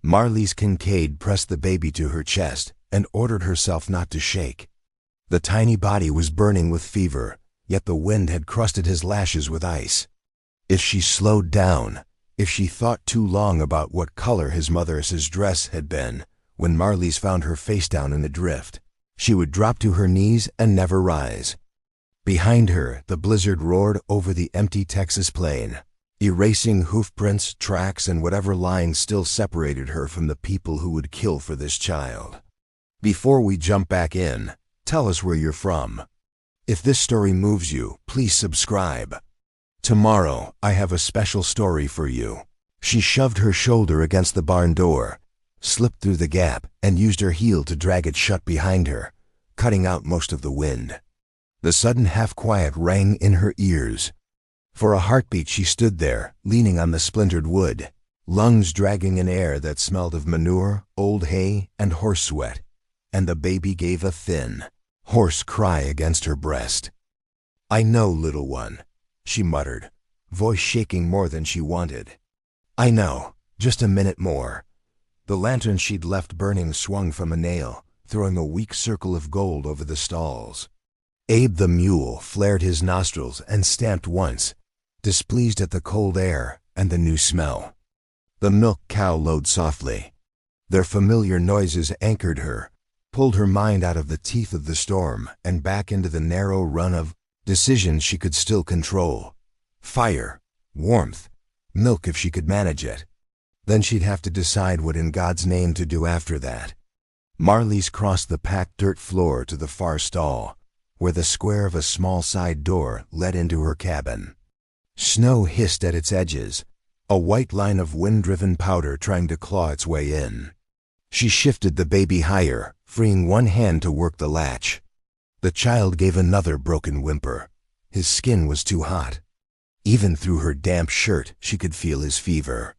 Marlis Kincaid pressed the baby to her chest and ordered herself not to shake. The tiny body was burning with fever, yet the wind had crusted his lashes with ice. If she slowed down, if she thought too long about what color his mother's dress had been when Marlis found her face down in the drift, she would drop to her knees and never rise. Behind her, the blizzard roared over the empty Texas plain, erasing hoofprints, tracks, and whatever line still separated her from the people who would kill for this child. Before we jump back in, tell us where you're from. If this story moves you, please subscribe. Tomorrow, I have a special story for you. She shoved her shoulder against the barn door, slipped through the gap, and used her heel to drag it shut behind her, cutting out most of the wind. The sudden half-quiet rang in her ears. For a heartbeat she stood there, leaning on the splintered wood, lungs dragging in air that smelled of manure, old hay, and horse sweat, and the baby gave a thin, hoarse cry against her breast. "I know, little one," she muttered, voice shaking more than she wanted. "I know. Just a minute more." The lantern she'd left burning swung from a nail, throwing a weak circle of gold over the stalls. Abe the mule flared his nostrils and stamped once, displeased at the cold air and the new smell. The milk cow lowed softly. Their familiar noises anchored her, pulled her mind out of the teeth of the storm and back into the narrow run of decisions she could still control. Fire, warmth, milk if she could manage it. Then she'd have to decide what in God's name to do after that. Marlis crossed the packed dirt floor to the far stall, where the square of a small side door led into her cabin. Snow hissed at its edges, a white line of wind-driven powder trying to claw its way in. She shifted the baby higher, freeing one hand to work the latch. The child gave another broken whimper. His skin was too hot. Even through her damp shirt, she could feel his fever.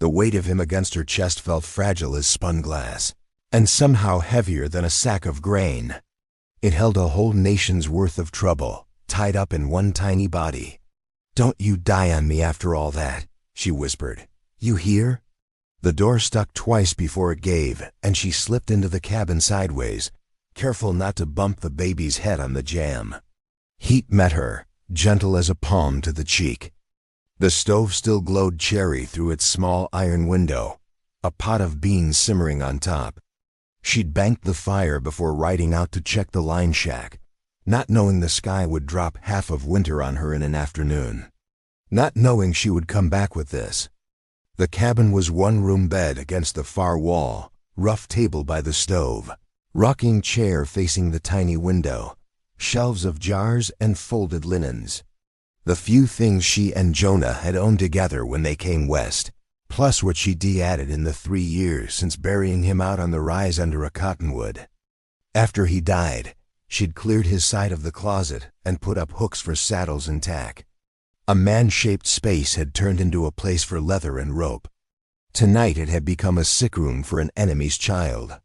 The weight of him against her chest felt fragile as spun glass, and somehow heavier than a sack of grain. It held a whole nation's worth of trouble, tied up in one tiny body. "Don't you die on me after all that," she whispered. "You hear?" The door stuck twice before it gave, and she slipped into the cabin sideways, careful not to bump the baby's head on the jamb. Heat met her, gentle as a palm to the cheek. The stove still glowed cherry through its small iron window, a pot of beans simmering on top. She'd banked the fire before riding out to check the line shack, not knowing the sky would drop half of winter on her in an afternoon. Not knowing she would come back with this. The cabin was one-room bed against the far wall, rough table by the stove, rocking chair facing the tiny window, shelves of jars and folded linens. The few things she and Jonah had owned together when they came west, plus what she'd added in the 3 years since burying him out on the rise under a cottonwood. After he died, she'd cleared his side of the closet and put up hooks for saddles and tack. A man-shaped space had turned into a place for leather and rope. Tonight it had become a sick room for an enemy's child.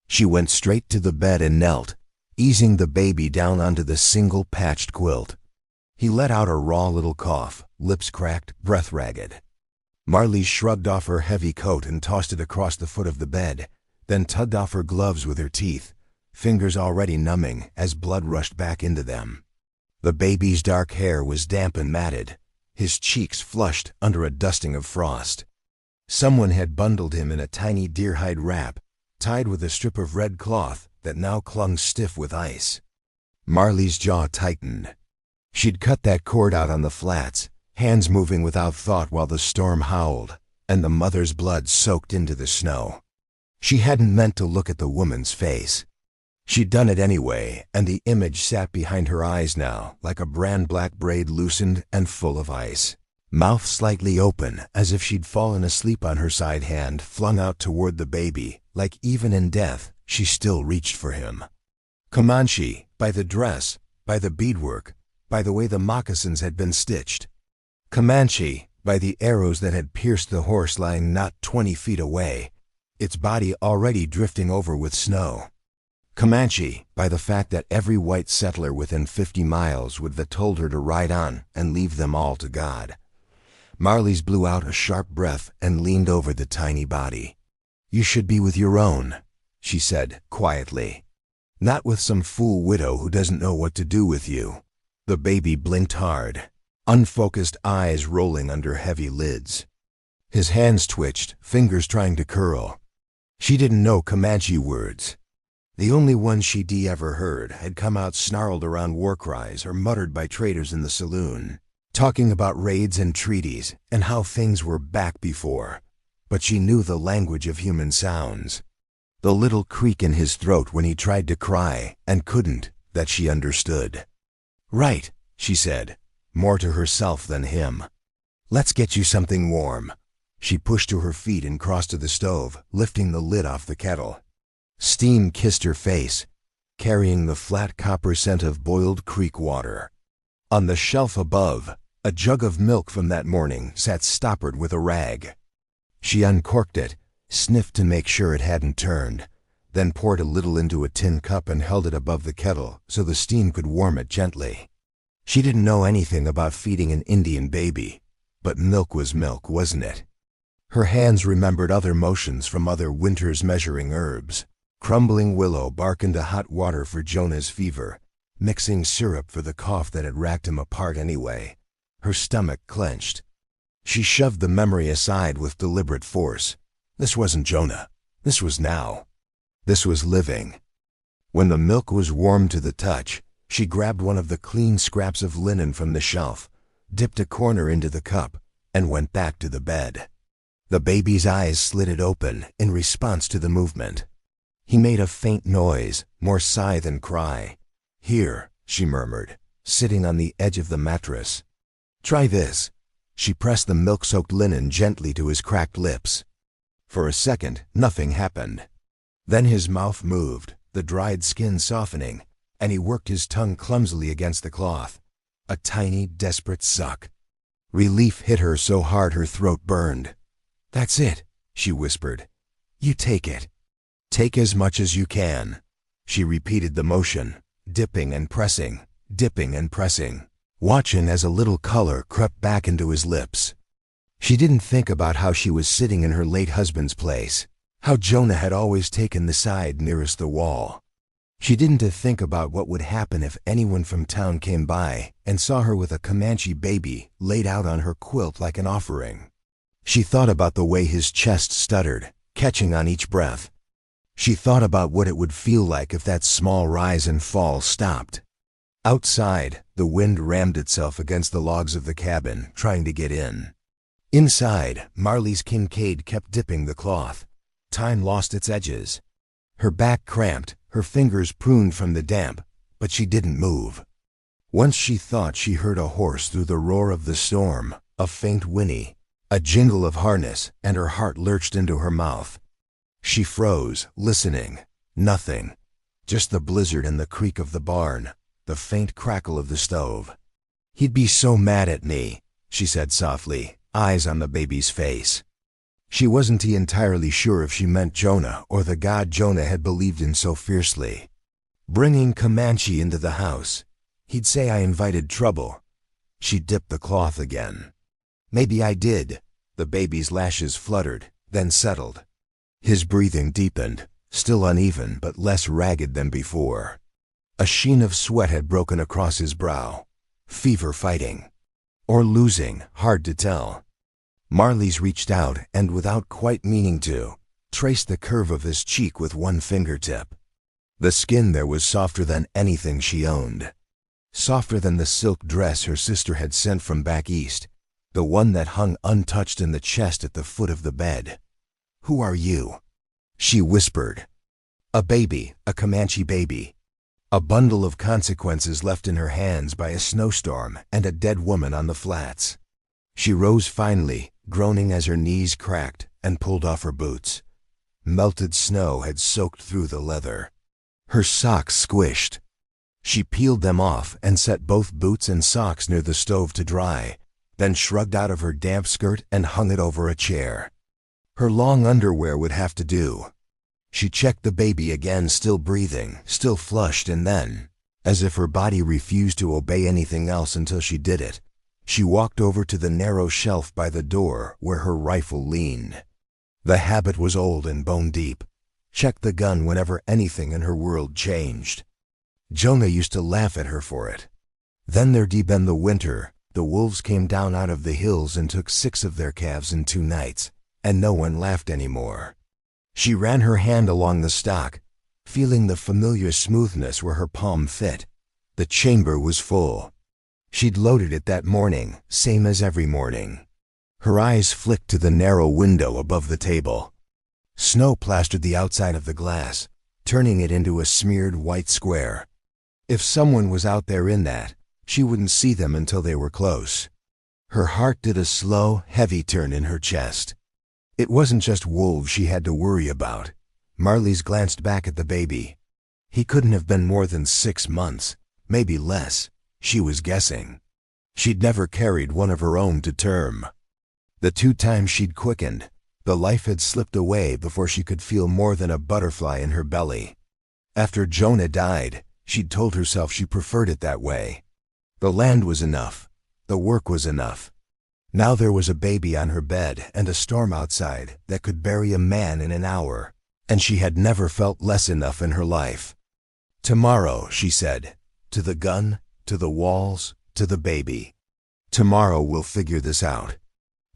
She went straight to the bed and knelt, easing the baby down onto the single patched quilt. He let out a raw little cough, lips cracked, breath ragged. Marlis shrugged off her heavy coat and tossed it across the foot of the bed, then tugged off her gloves with her teeth, fingers already numbing as blood rushed back into them. The baby's dark hair was damp and matted, his cheeks flushed under a dusting of frost. Someone had bundled him in a tiny deer-hide wrap, tied with a strip of red cloth that now clung stiff with ice. Marli's jaw tightened. She'd cut that cord out on the flats, hands moving without thought while the storm howled, and the mother's blood soaked into the snow. She hadn't meant to look at the woman's face. She'd done it anyway, and the image sat behind her eyes now, like a brand-black braid loosened and full of ice. Mouth slightly open, as if she'd fallen asleep on her side hand flung out toward the baby, like even in death, she still reached for him. Comanche, by the dress, by the beadwork, by the way the moccasins had been stitched. Comanche, by the arrows that had pierced the horse lying not 20 feet away, its body already drifting over with snow. Comanche, by the fact that every white settler within 50 miles would have told her to ride on and leave them all to God. Marlis blew out a sharp breath and leaned over the tiny body. "You should be with your own," she said quietly. "Not with some fool widow who doesn't know what to do with you." The baby blinked hard, unfocused eyes rolling under heavy lids. His hands twitched, fingers trying to curl. She didn't know Comanche words. The only ones she'd ever heard had come out snarled around war cries or muttered by traders in the saloon, talking about raids and treaties and how things were back before. But she knew the language of human sounds. The little creak in his throat when he tried to cry and couldn't, that she understood. "Right," she said, more to herself than him. "Let's get you something warm." She pushed to her feet and crossed to the stove, lifting the lid off the kettle. Steam kissed her face, carrying the flat copper scent of boiled creek water. On the shelf above, a jug of milk from that morning sat stoppered with a rag. She uncorked it, sniffed to make sure it hadn't turned, then poured a little into a tin cup and held it above the kettle so the steam could warm it gently. She didn't know anything about feeding an Indian baby, but milk was milk, wasn't it? Her hands remembered other motions from other winter's measuring herbs, crumbling willow bark into hot water for Jonah's fever, mixing syrup for the cough that had racked him apart anyway. Her stomach clenched. She shoved the memory aside with deliberate force. This wasn't Jonah. This was now. This was living. When the milk was warm to the touch, she grabbed one of the clean scraps of linen from the shelf, dipped a corner into the cup, and went back to the bed. The baby's eyes slitted open in response to the movement. He made a faint noise, more sigh than cry. "Here," she murmured, sitting on the edge of the mattress. "Try this." She pressed the milk-soaked linen gently to his cracked lips. For a second, nothing happened. Then his mouth moved, the dried skin softening, and he worked his tongue clumsily against the cloth. A tiny, desperate suck. Relief hit her so hard her throat burned. "That's it," she whispered. "You take it. Take as much as you can." She repeated the motion, dipping and pressing, watching as a little color crept back into his lips. She didn't think about how she was sitting in her late husband's place, how Jonah had always taken the side nearest the wall. She didn't think about what would happen if anyone from town came by and saw her with a Comanche baby laid out on her quilt like an offering. She thought about the way his chest stuttered, catching on each breath. She thought about what it would feel like if that small rise and fall stopped. Outside, the wind rammed itself against the logs of the cabin, trying to get in. Inside, Marlis Kincaid kept dipping the cloth. Time lost its edges. Her back cramped, her fingers pruned from the damp, but she didn't move. Once she thought she heard a horse through the roar of the storm, a faint whinny, a jingle of harness, and her heart lurched into her mouth. She froze, listening. Nothing. Just the blizzard and the creak of the barn, the faint crackle of the stove. "He'd be so mad at me," she said softly, eyes on the baby's face. She wasn't entirely sure if she meant Jonah or the God Jonah had believed in so fiercely. Bringing Comanche into the house. He'd say I invited trouble. She dipped the cloth again. "Maybe I did." The baby's lashes fluttered, then settled. His breathing deepened, still uneven but less ragged than before. A sheen of sweat had broken across his brow. Fever fighting. Or losing, hard to tell. Marlis reached out and, without quite meaning to, traced the curve of his cheek with one fingertip. The skin there was softer than anything she owned. Softer than the silk dress her sister had sent from back east, the one that hung untouched in the chest at the foot of the bed. "Who are you?" she whispered. A baby, a Comanche baby. A bundle of consequences left in her hands by a snowstorm and a dead woman on the flats. She rose finally, groaning as her knees cracked, and pulled off her boots. Melted snow had soaked through the leather. Her socks squished. She peeled them off and set both boots and socks near the stove to dry, then shrugged out of her damp skirt and hung it over a chair. Her long underwear would have to do. She checked the baby again, still breathing, still flushed, and then, as if her body refused to obey anything else until she did it, she walked over to the narrow shelf by the door where her rifle leaned. The habit was old and bone deep. Check the gun whenever anything in her world changed. Jonah used to laugh at her for it. Then there'd been the winter. The wolves came down out of the hills and took 6 of their calves in 2 nights, and no one laughed anymore. She ran her hand along the stock, feeling the familiar smoothness where her palm fit. The chamber was full. She'd loaded it that morning, same as every morning. Her eyes flicked to the narrow window above the table. Snow plastered the outside of the glass, turning it into a smeared white square. If someone was out there in that, she wouldn't see them until they were close. Her heart did a slow, heavy turn in her chest. It wasn't just wolves she had to worry about. Marlis glanced back at the baby. He couldn't have been more than 6 months, maybe less. She was guessing. She'd never carried one of her own to term. The 2 times she'd quickened, the life had slipped away before she could feel more than a butterfly in her belly. After Jonah died, she'd told herself she preferred it that way. The land was enough. The work was enough. Now there was a baby on her bed and a storm outside that could bury a man in an hour, and she had never felt less enough in her life. Tomorrow, she said, to the gun, to the walls, to the baby. Tomorrow we'll figure this out.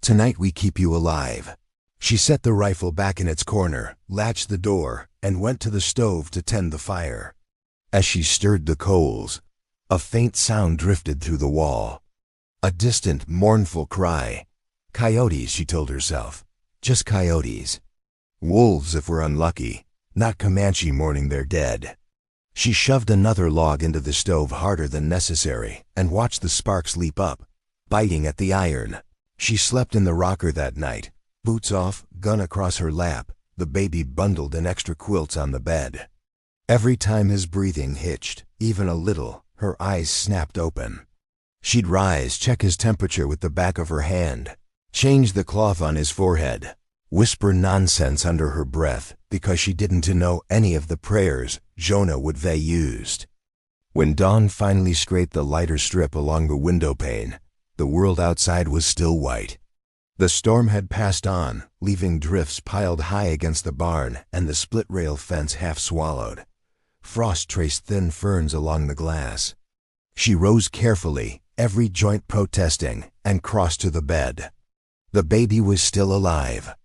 Tonight we keep you alive. She set the rifle back in its corner, latched the door, and went to the stove to tend the fire. As she stirred the coals, a faint sound drifted through the wall. A distant, mournful cry. Coyotes, she told herself. Just coyotes. Wolves if we're unlucky, not Comanche mourning their dead. She shoved another log into the stove harder than necessary and watched the sparks leap up, biting at the iron. She slept in the rocker that night, boots off, gun across her lap, the baby bundled in extra quilts on the bed. Every time his breathing hitched, even a little, her eyes snapped open. She'd rise, check his temperature with the back of her hand, change the cloth on his forehead, whisper nonsense under her breath because she didn't know any of the prayers Jonah would have used. When dawn finally scraped the lighter strip along the window pane, the world outside was still white. The storm had passed on, leaving drifts piled high against the barn and the split-rail fence half swallowed. Frost traced thin ferns along the glass. She rose carefully, every joint protesting, and crossed to the bed. The baby was still alive.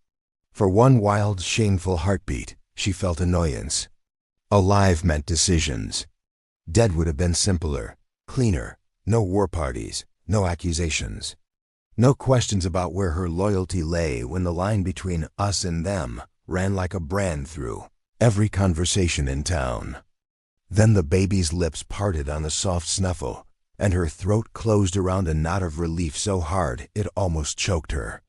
For one wild, shameful heartbeat, she felt annoyance. Alive meant decisions. Dead would have been simpler, cleaner, no war parties, no accusations. No questions about where her loyalty lay when the line between us and them ran like a brand through every conversation in town. Then the baby's lips parted on a soft snuffle, and her throat closed around a knot of relief so hard it almost choked her.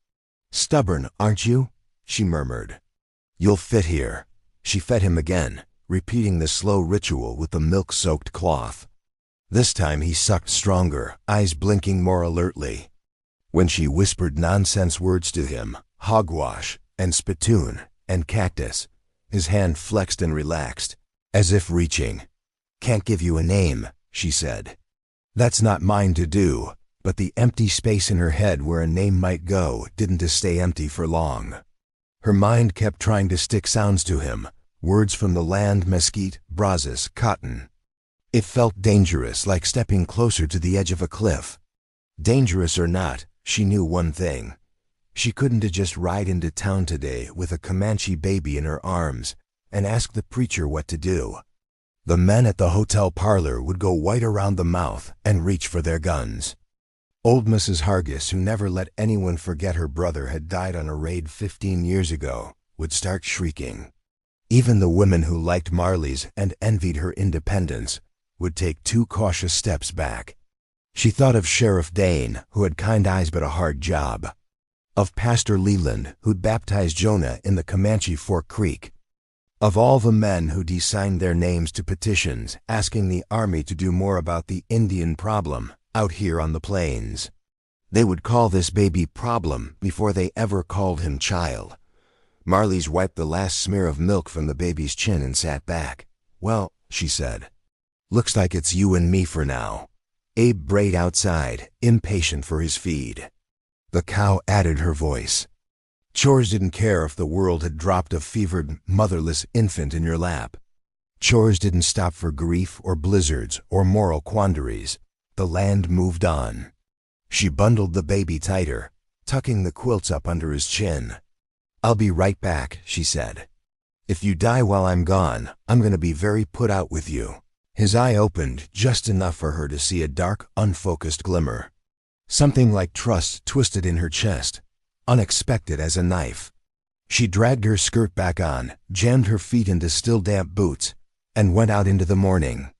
"Stubborn, aren't you?" she murmured. "You'll fit here." She fed him again, repeating the slow ritual with the milk-soaked cloth. This time he sucked stronger, eyes blinking more alertly. When she whispered nonsense words to him, hogwash, and spittoon, and cactus, his hand flexed and relaxed, as if reaching. "Can't give you a name," she said. "That's not mine to do," but the empty space in her head where a name might go didn't stay empty for long. Her mind kept trying to stick sounds to him, words from the land, mesquite, brazos, cotton. It felt dangerous, like stepping closer to the edge of a cliff. Dangerous or not, she knew one thing. She couldn't just ride into town today with a Comanche baby in her arms and ask the preacher what to do. The men at the hotel parlor would go white around the mouth and reach for their guns. Old Mrs. Hargis, who never let anyone forget her brother had died on a raid 15 years ago, would start shrieking. Even the women who liked Marlis and envied her independence would take 2 cautious steps back. She thought of Sheriff Dane, who had kind eyes but a hard job. Of Pastor Leland, who'd baptized Jonah in the Comanche Fork Creek. Of all the men who'd signed their names to petitions asking the Army to do more about the Indian problem out here on the plains. They would call this baby Problem before they ever called him Child. Marlis wiped the last smear of milk from the baby's chin and sat back. "Well," she said, "looks like it's you and me for now." Abe brayed outside, impatient for his feed. The cow added her voice. Chores didn't care if the world had dropped a fevered, motherless infant in your lap. Chores didn't stop for grief or blizzards or moral quandaries. The land moved on. She bundled the baby tighter, tucking the quilts up under his chin. "I'll be right back," she said. "If you die while I'm gone, I'm going to be very put out with you." His eye opened just enough for her to see a dark, unfocused glimmer. Something like trust twisted in her chest, unexpected as a knife. She dragged her skirt back on, jammed her feet into still damp boots, and went out into the morning.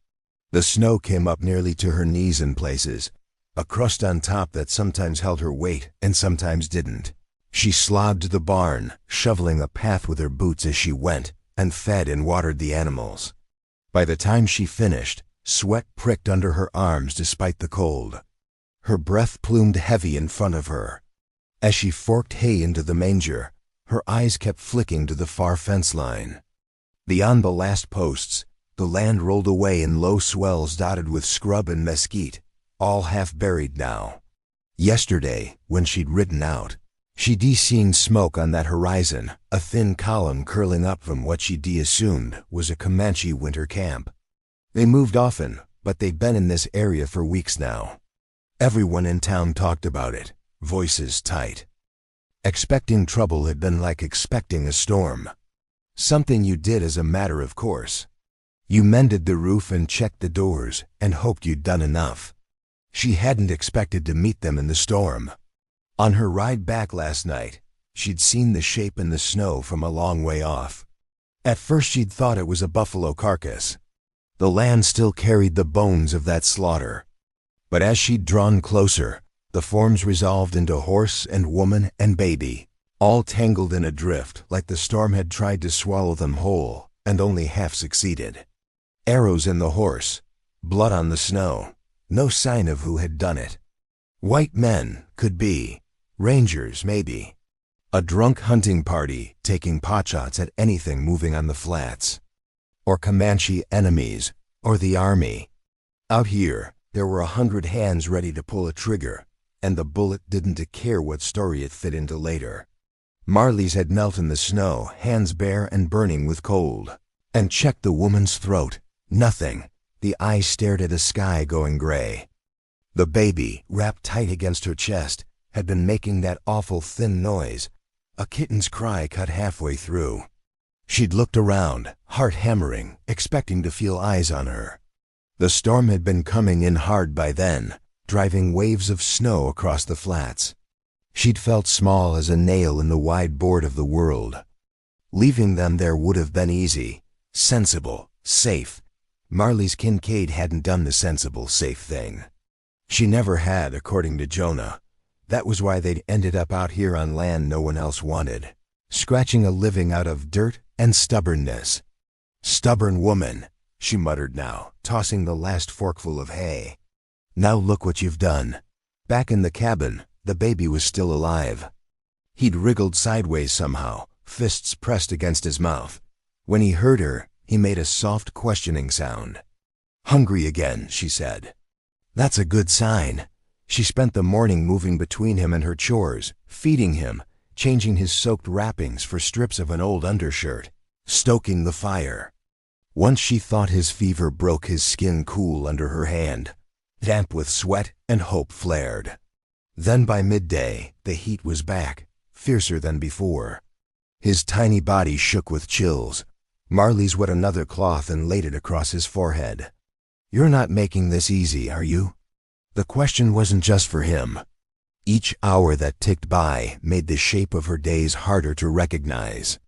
The snow came up nearly to her knees in places, a crust on top that sometimes held her weight and sometimes didn't. She slogged to the barn, shoveling a path with her boots as she went, and fed and watered the animals. By the time she finished, sweat pricked under her arms despite the cold. Her breath plumed heavy in front of her. As she forked hay into the manger, her eyes kept flicking to the far fence line. Beyond the last posts, the land rolled away in low swells dotted with scrub and mesquite, all half buried now. Yesterday, when she'd ridden out, she'd seen smoke on that horizon, a thin column curling up from what she'd assumed was a Comanche winter camp. They moved often, but they'd been in this area for weeks now. Everyone in town talked about it, voices tight. Expecting trouble had been like expecting a storm. Something you did as a matter of course. You mended the roof and checked the doors and hoped you'd done enough. She hadn't expected to meet them in the storm. On her ride back last night, she'd seen the shape in the snow from a long way off. At first she'd thought it was a buffalo carcass. The land still carried the bones of that slaughter. But as she'd drawn closer, the forms resolved into horse and woman and baby, all tangled in a drift like the storm had tried to swallow them whole and only half succeeded. Arrows in the horse, blood on the snow, no sign of who had done it. White men, could be. Rangers, maybe. A drunk hunting party taking potshots at anything moving on the flats. Or Comanche enemies, or the army. Out here, there were 100 hands ready to pull a trigger, and the bullet didn't care what story it fit into later. Marlis had knelt in the snow, hands bare and burning with cold, and checked the woman's throat. Nothing. The eyes stared at a sky going gray. The baby, wrapped tight against her chest, had been making that awful thin noise, a kitten's cry cut halfway through. She'd looked around, heart hammering, expecting to feel eyes on her. The storm had been coming in hard by then, driving waves of snow across the flats. She'd felt small as a nail in the wide board of the world. Leaving them there would have been easy, sensible, safe. Marlis Kincaid hadn't done the sensible, safe thing. She never had, according to Jonah. That was why they'd ended up out here on land no one else wanted, scratching a living out of dirt and stubbornness. "Stubborn woman," she muttered now, tossing the last forkful of hay. "Now look what you've done." Back in the cabin, the baby was still alive. He'd wriggled sideways somehow, fists pressed against his mouth. When he heard her, he made a soft, questioning sound. "Hungry again," she said. "That's a good sign." She spent the morning moving between him and her chores, feeding him, changing his soaked wrappings for strips of an old undershirt, stoking the fire. Once she thought his fever broke his skin cool under her hand, damp with sweat, and hope flared. Then by midday, the heat was back, fiercer than before. His tiny body shook with chills. Marlis wet another cloth and laid it across his forehead. "You're not making this easy, are you?" The question wasn't just for him. Each hour that ticked by made the shape of her days harder to recognize.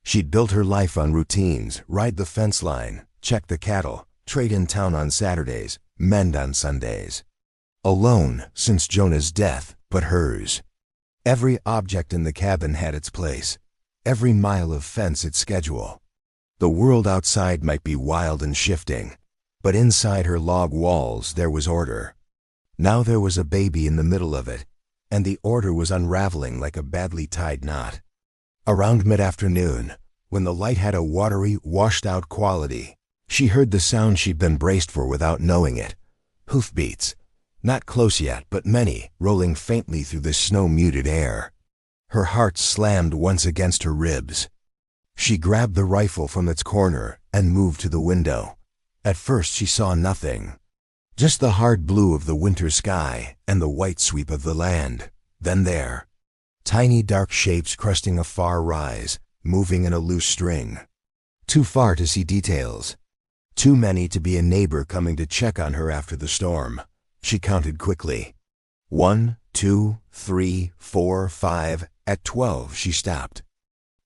She'd built her life on routines, ride the fence line, check the cattle, trade in town on Saturdays, mend on Sundays. Alone since Jonah's death, but hers. Every object in the cabin had its place, every mile of fence its schedule. The world outside might be wild and shifting, but inside her log walls there was order. Now there was a baby in the middle of it, and the order was unraveling like a badly tied knot. Around mid-afternoon, when the light had a watery, washed-out quality, she heard the sound she'd been braced for without knowing it. Hoofbeats. Not close yet, but many, rolling faintly through the snow-muted air. Her heart slammed once against her ribs. She grabbed the rifle from its corner and moved to the window. At first she saw nothing. Just the hard blue of the winter sky and the white sweep of the land. Then there, tiny dark shapes cresting a far rise, moving in a loose string. Too far to see details. Too many to be a neighbor coming to check on her after the storm. She counted quickly. 1, 2, 3, 4, 5. At 12 she stopped.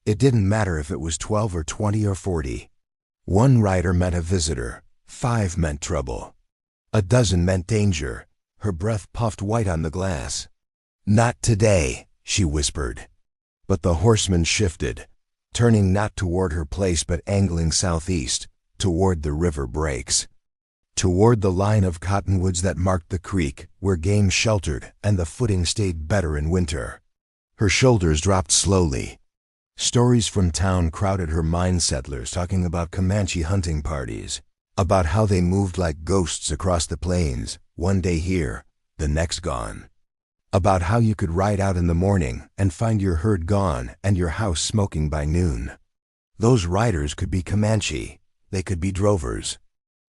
It didn't matter if it was 12 or 20 or 40. 1 rider meant a visitor. 5 meant trouble. A dozen meant danger. Her breath puffed white on the glass. "Not today," she whispered. But the horseman shifted, turning not toward her place but angling southeast, toward the river breaks. Toward the line of cottonwoods that marked the creek, where game sheltered and the footing stayed better in winter. Her shoulders dropped slowly. Stories from town crowded her mind, settlers talking about Comanche hunting parties, about how they moved like ghosts across the plains, one day here, the next gone. About how you could ride out in the morning and find your herd gone and your house smoking by noon. Those riders could be Comanche. They could be drovers.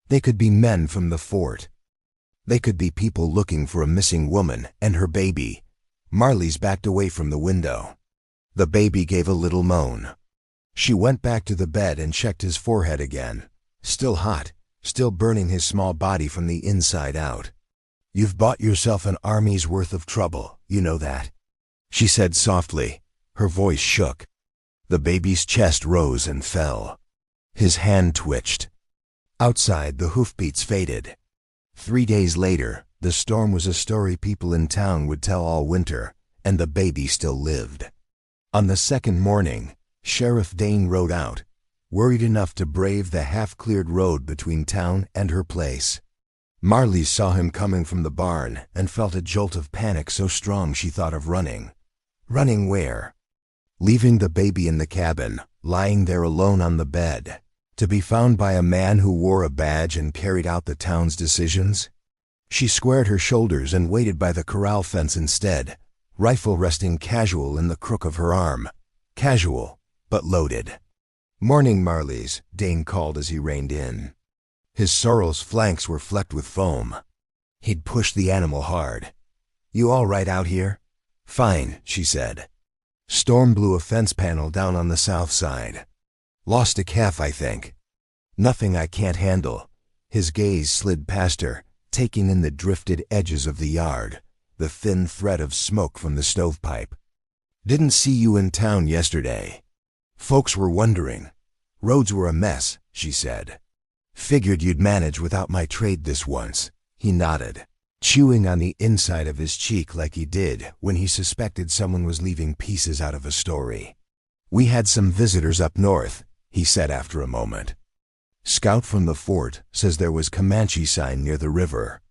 They could be men from the fort. They could be people looking for a missing woman and her baby. Marlis backed away from the window. The baby gave a little moan. She went back to the bed and checked his forehead again. Still hot, still burning his small body from the inside out. "You've bought yourself an army's worth of trouble, you know that," she said softly. Her voice shook. The baby's chest rose and fell. His hand twitched. Outside, the hoofbeats faded. 3 days later, the storm was a story people in town would tell all winter, and the baby still lived. On the second morning, Sheriff Dane rode out, worried enough to brave the half-cleared road between town and her place. Marlis saw him coming from the barn and felt a jolt of panic so strong she thought of running. Running where? Leaving the baby in the cabin, lying there alone on the bed, to be found by a man who wore a badge and carried out the town's decisions? She squared her shoulders and waited by the corral fence instead, rifle resting casual in the crook of her arm. Casual, but loaded. "Morning, Marlis," Dane called as he reined in. His sorrel's flanks were flecked with foam. He'd pushed the animal hard. "You all right out here?" "Fine," she said. Storm blew a fence panel down on the south side. "Lost a calf, I think." "Nothing I can't handle." His gaze slid past her, taking in the drifted edges of the yard, the thin thread of smoke from the stovepipe. "Didn't see you in town yesterday. Folks were wondering. Roads were a mess," she said. "Figured you'd manage without my trade this once." He nodded, chewing on the inside of his cheek like he did when he suspected someone was leaving pieces out of a story. "We had some visitors up north," he said after a moment. "Scout from the fort says there was Comanche sign near the river.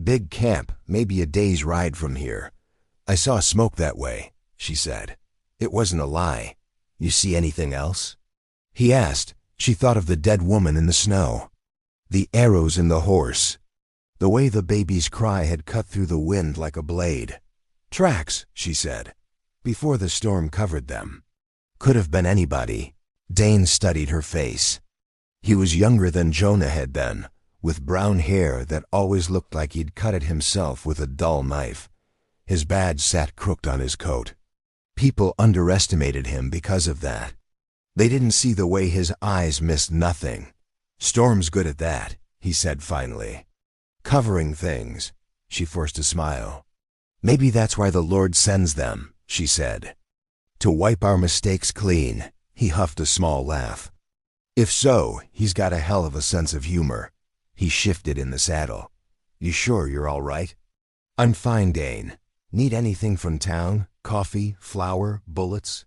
Big camp, maybe a day's ride from here. I saw smoke that way," she said. "It wasn't a lie. You see anything else?" He asked. She thought of the dead woman in the snow. The arrows in the horse. The way the baby's cry had cut through the wind like a blade. "Tracks," she said, before the storm covered them. Could have been anybody. Dane studied her face. He was younger than Jonah had been, with brown hair that always looked like he'd cut it himself with a dull knife. His badge sat crooked on his coat. People underestimated him because of that. They didn't see the way his eyes missed nothing. "Storm's good at that," he said finally. "Covering things." She forced a smile. "Maybe that's why the Lord sends them," she said. "To wipe our mistakes clean." He huffed a small laugh. "If so, he's got a hell of a sense of humor." He shifted in the saddle. "You sure you're all right?" "I'm fine, Dane. Need anything from town? Coffee, flour, bullets?"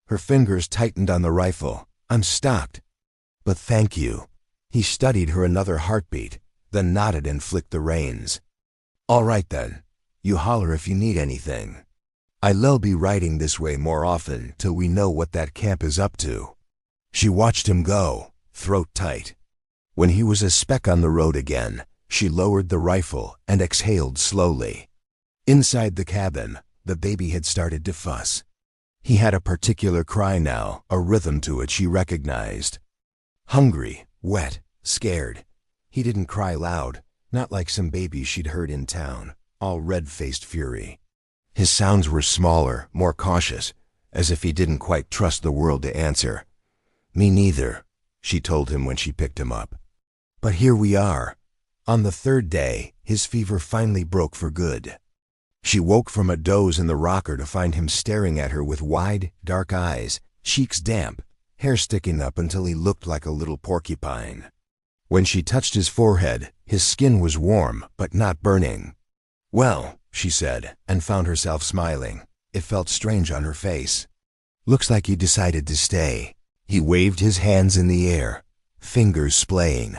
Her fingers tightened on the rifle. "I'm stocked." "But thank you." He studied her another heartbeat, then nodded and flicked the reins. "All right then. You holler if you need anything. I'll be riding this way more often till we know what that camp is up to." She watched him go, throat tight. When he was a speck on the road again, she lowered the rifle and exhaled slowly. Inside the cabin, the baby had started to fuss. He had a particular cry now, a rhythm to it she recognized. Hungry, wet, scared. He didn't cry loud, not like some babies she'd heard in town, all red-faced fury. His sounds were smaller, more cautious, as if he didn't quite trust the world to answer. "Me neither," she told him when she picked him up. But here we are. On the third day, his fever finally broke for good. She woke from a doze in the rocker to find him staring at her with wide, dark eyes, cheeks damp, hair sticking up until he looked like a little porcupine. When she touched his forehead, his skin was warm, but not burning. "Well," she said, and found herself smiling. It felt strange on her face. "Looks like you decided to stay." He waved his hands in the air, fingers splaying.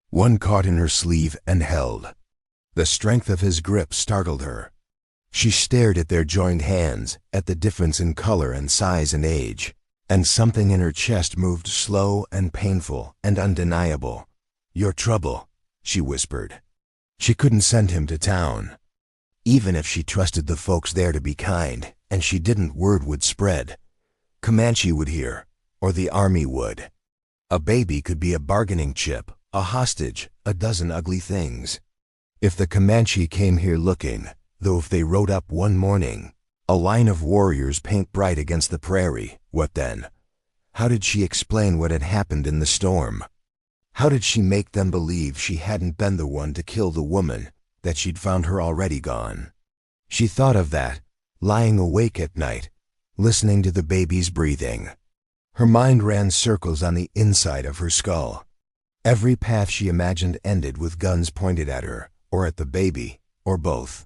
One caught in her sleeve and held. The strength of his grip startled her. She stared at their joined hands, at the difference in color and size and age, and something in her chest moved slow and painful and undeniable. "Your trouble," she whispered. She couldn't send him to town. Even if she trusted the folks there to be kind, and she didn't, word would spread. Comanche would hear, or the army would. A baby could be a bargaining chip, a hostage, a dozen ugly things. If the Comanche came here looking, though if they rode up one morning, a line of warriors paint bright against the prairie, what then? How did she explain what had happened in the storm? How did she make them believe she hadn't been the one to kill the woman, that she'd found her already gone? She thought of that, lying awake at night, listening to the baby's breathing. Her mind ran circles on the inside of her skull. Every path she imagined ended with guns pointed at her, or at the baby, or both.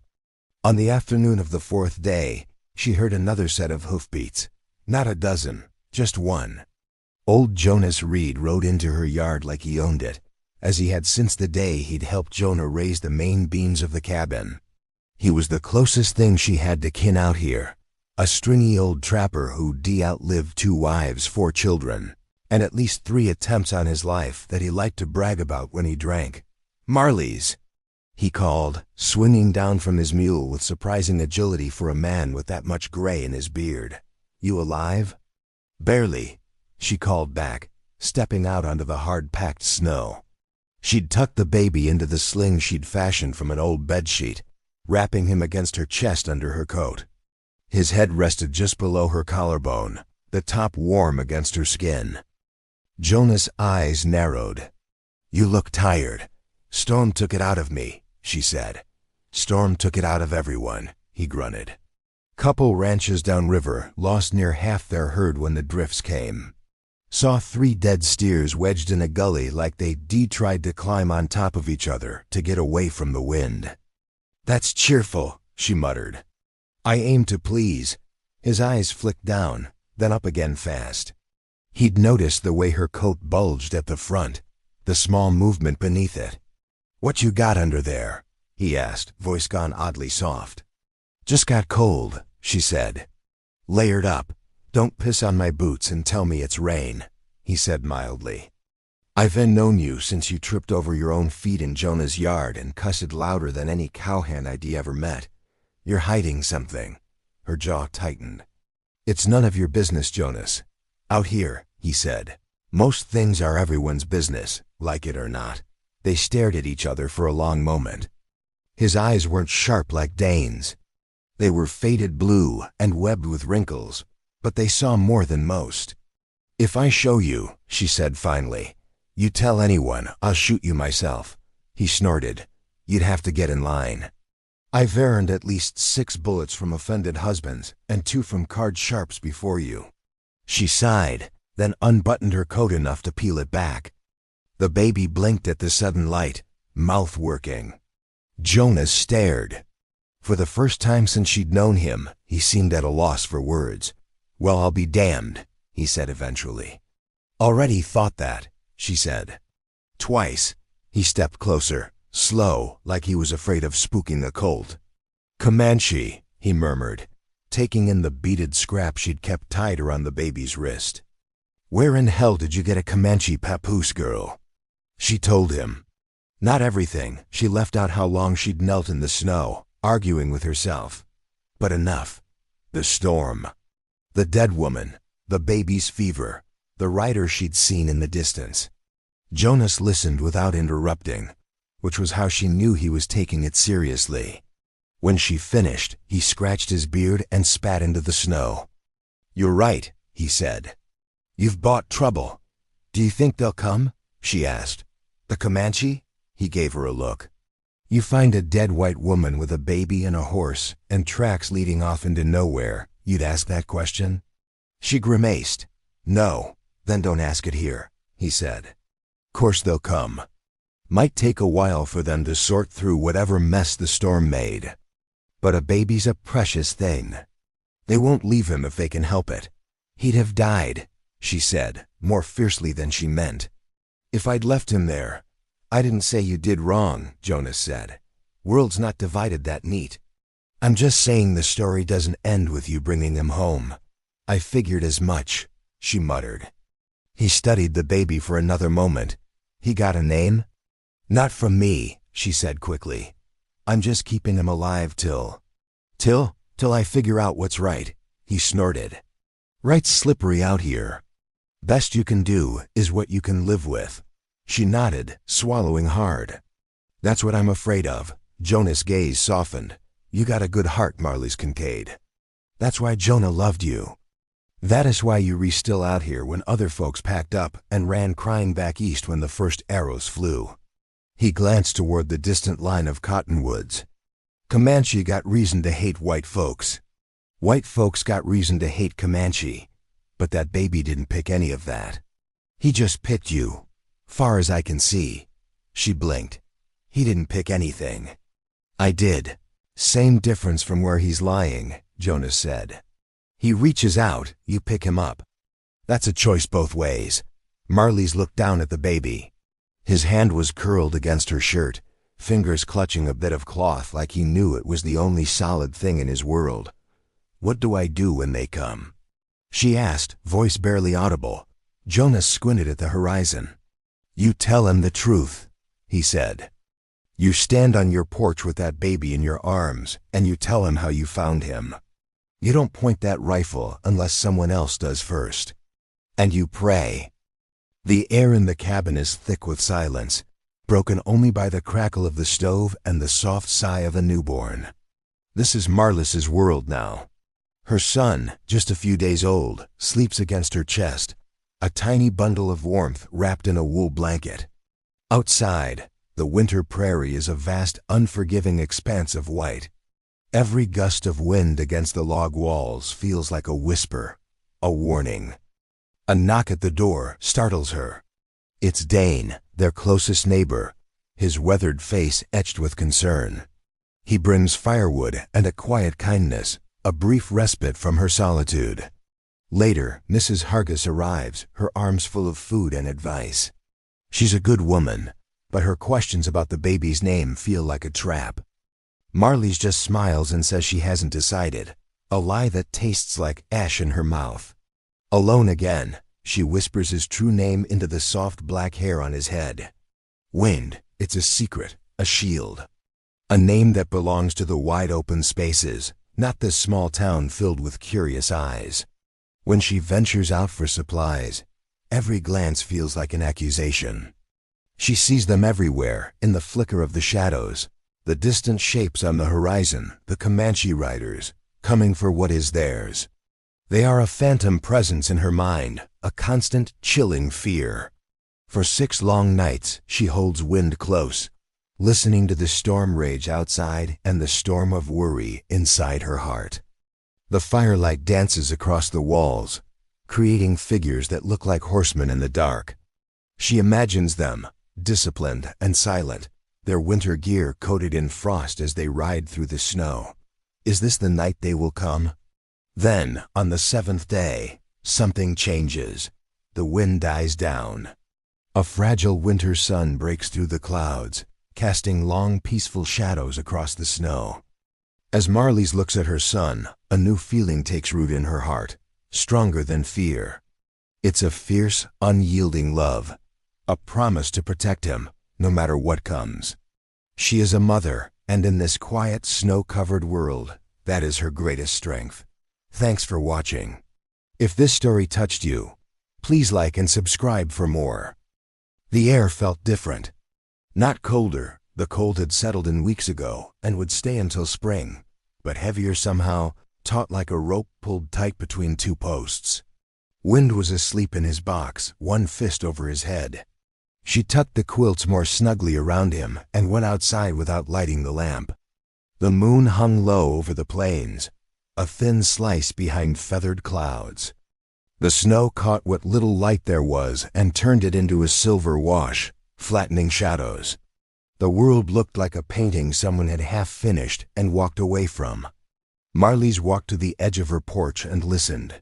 On the afternoon of the fourth day, she heard another set of hoofbeats. Not a dozen, just one. Old Jonas Reed rode into her yard like he owned it, as he had since the day he'd helped Jonah raise the main beams of the cabin. He was the closest thing she had to kin out here, a stringy old trapper who'd outlived 2 wives, 4 children, and at least 3 attempts on his life that he liked to brag about when he drank. "Marlis," he called, swinging down from his mule with surprising agility for a man with that much gray in his beard. "You alive?" "Barely," she called back, stepping out onto the hard-packed snow. She'd tucked the baby into the sling she'd fashioned from an old bedsheet, wrapping him against her chest under her coat. His head rested just below her collarbone, the top warm against her skin. Jonah's eyes narrowed. "You look tired. Storm took it out of me," she said. "Storm took it out of everyone," he grunted. "Couple ranches downriver lost near half their herd when the drifts came. Saw 3 dead steers wedged in a gully like they tried to climb on top of each other to get away from the wind." "That's cheerful," she muttered. "I aim to please." His eyes flicked down, then up again fast. He'd noticed the way her coat bulged at the front, the small movement beneath it. "What you got under there?" he asked, voice gone oddly soft. "Just got cold," she said. "Layered up. Don't piss on my boots and tell me it's rain," he said mildly. "I've known you since you tripped over your own feet in Jonah's yard and cussed louder than any cowhand I'd ever met. You're hiding something." Her jaw tightened. "It's none of your business, Jonas. Out here," he said. "Most things are everyone's business, like it or not." They stared at each other for a long moment. His eyes weren't sharp like Dane's. They were faded blue and webbed with wrinkles, but they saw more than most. "If I show you," she said finally, "you tell anyone, I'll shoot you myself." He snorted. "You'd have to get in line. I've earned at least 6 bullets from offended husbands and 2 from card sharps before you." She sighed, then unbuttoned her coat enough to peel it back. The baby blinked at the sudden light, mouth working. Jonas stared. For the first time since she'd known him, he seemed at a loss for words. "Well, I'll be damned," he said eventually. "Already thought that," she said. Twice. He stepped closer, slow, like he was afraid of spooking the colt. "Comanche," he murmured, taking in the beaded scrap she'd kept tied around the baby's wrist. "Where in hell did you get a Comanche papoose, girl?" She told him. Not everything. She left out how long she'd knelt in the snow, arguing with herself. But enough. The storm. The dead woman, the baby's fever, the rider she'd seen in the distance. Jonas listened without interrupting, which was how she knew he was taking it seriously. When she finished, he scratched his beard and spat into the snow. "You're right," he said. "You've bought trouble. Do you think they'll come?" she asked. "The Comanche?" He gave her a look. "You find a dead white woman with a baby and a horse and tracks leading off into nowhere, you'd ask that question?" She grimaced. "No, then don't ask it here," he said. "Course they'll come. Might take a while for them to sort through whatever mess the storm made. But a baby's a precious thing. They won't leave him if they can help it. He'd have died," she said, more fiercely than she meant. "If I'd left him there." "I didn't say you did wrong," Jonas said. "World's not divided that neat. I'm just saying the story doesn't end with you bringing him home." "I figured as much," she muttered. He studied the baby for another moment. "He got a name?" "Not from me," she said quickly. "I'm just keeping him alive till I figure out what's right," he snorted. "Right's slippery out here. Best you can do is what you can live with." She nodded, swallowing hard. "That's what I'm afraid of." Jonas' gaze softened. "You got a good heart, Marlis Kincaid. That's why Jonah loved you. That is why you were still out here when other folks packed up and ran crying back east when the first arrows flew." He glanced toward the distant line of cottonwoods. "Comanche got reason to hate white folks. White folks got reason to hate Comanche. But that baby didn't pick any of that. He just picked you. Far as I can see." She blinked. "He didn't pick anything." "I did. Same difference from where he's lying," Jonas said. "He reaches out, you pick him up. That's a choice both ways." Marlis looked down at the baby. His hand was curled against her shirt, fingers clutching a bit of cloth like he knew it was the only solid thing in his world. "What do I do when they come?" she asked, voice barely audible. Jonas squinted at the horizon. "You tell him the truth," he said. "You stand on your porch with that baby in your arms, and you tell him how you found him. You don't point that rifle unless someone else does first. And you pray." The air in the cabin is thick with silence, broken only by the crackle of the stove and the soft sigh of a newborn. This is Marlis's world now. Her son, just a few days old, sleeps against her chest, a tiny bundle of warmth wrapped in a wool blanket. Outside, the winter prairie is a vast, unforgiving expanse of white. Every gust of wind against the log walls feels like a whisper, a warning. A knock at the door startles her. It's Dane, their closest neighbor, his weathered face etched with concern. He brings firewood and a quiet kindness, a brief respite from her solitude. Later, Mrs. Hargis arrives, her arms full of food and advice. She's a good woman, but her questions about the baby's name feel like a trap. Marlis just smiles and says she hasn't decided, a lie that tastes like ash in her mouth. Alone again, she whispers his true name into the soft black hair on his head. Wind, it's a secret, a shield. A name that belongs to the wide open spaces, not this small town filled with curious eyes. When she ventures out for supplies, every glance feels like an accusation. She sees them everywhere, in the flicker of the shadows, the distant shapes on the horizon, the Comanche riders, coming for what is theirs. They are a phantom presence in her mind, a constant, chilling fear. For 6 long nights, she holds wind close, listening to the storm rage outside and the storm of worry inside her heart. The firelight dances across the walls, creating figures that look like horsemen in the dark. She imagines them, disciplined and silent, their winter gear coated in frost as they ride through the snow. Is this the night they will come? Then, on the 7th day, something changes. The wind dies down. A fragile winter sun breaks through the clouds, casting long, peaceful shadows across the snow. As Marlis looks at her son, a new feeling takes root in her heart, stronger than fear. It's a fierce, unyielding love, a promise to protect him, no matter what comes. She is a mother, and in this quiet, snow-covered world, that is her greatest strength. Thanks for watching. If this story touched you, please like and subscribe for more. The air felt different. Not colder, the cold had settled in weeks ago and would stay until spring, but heavier somehow, taut like a rope pulled tight between two posts. Wind was asleep in his box, one fist over his head. She tucked the quilts more snugly around him and went outside without lighting the lamp. The moon hung low over the plains, a thin slice behind feathered clouds. The snow caught what little light there was and turned it into a silver wash, flattening shadows. The world looked like a painting someone had half finished and walked away from. Marlis walked to the edge of her porch and listened.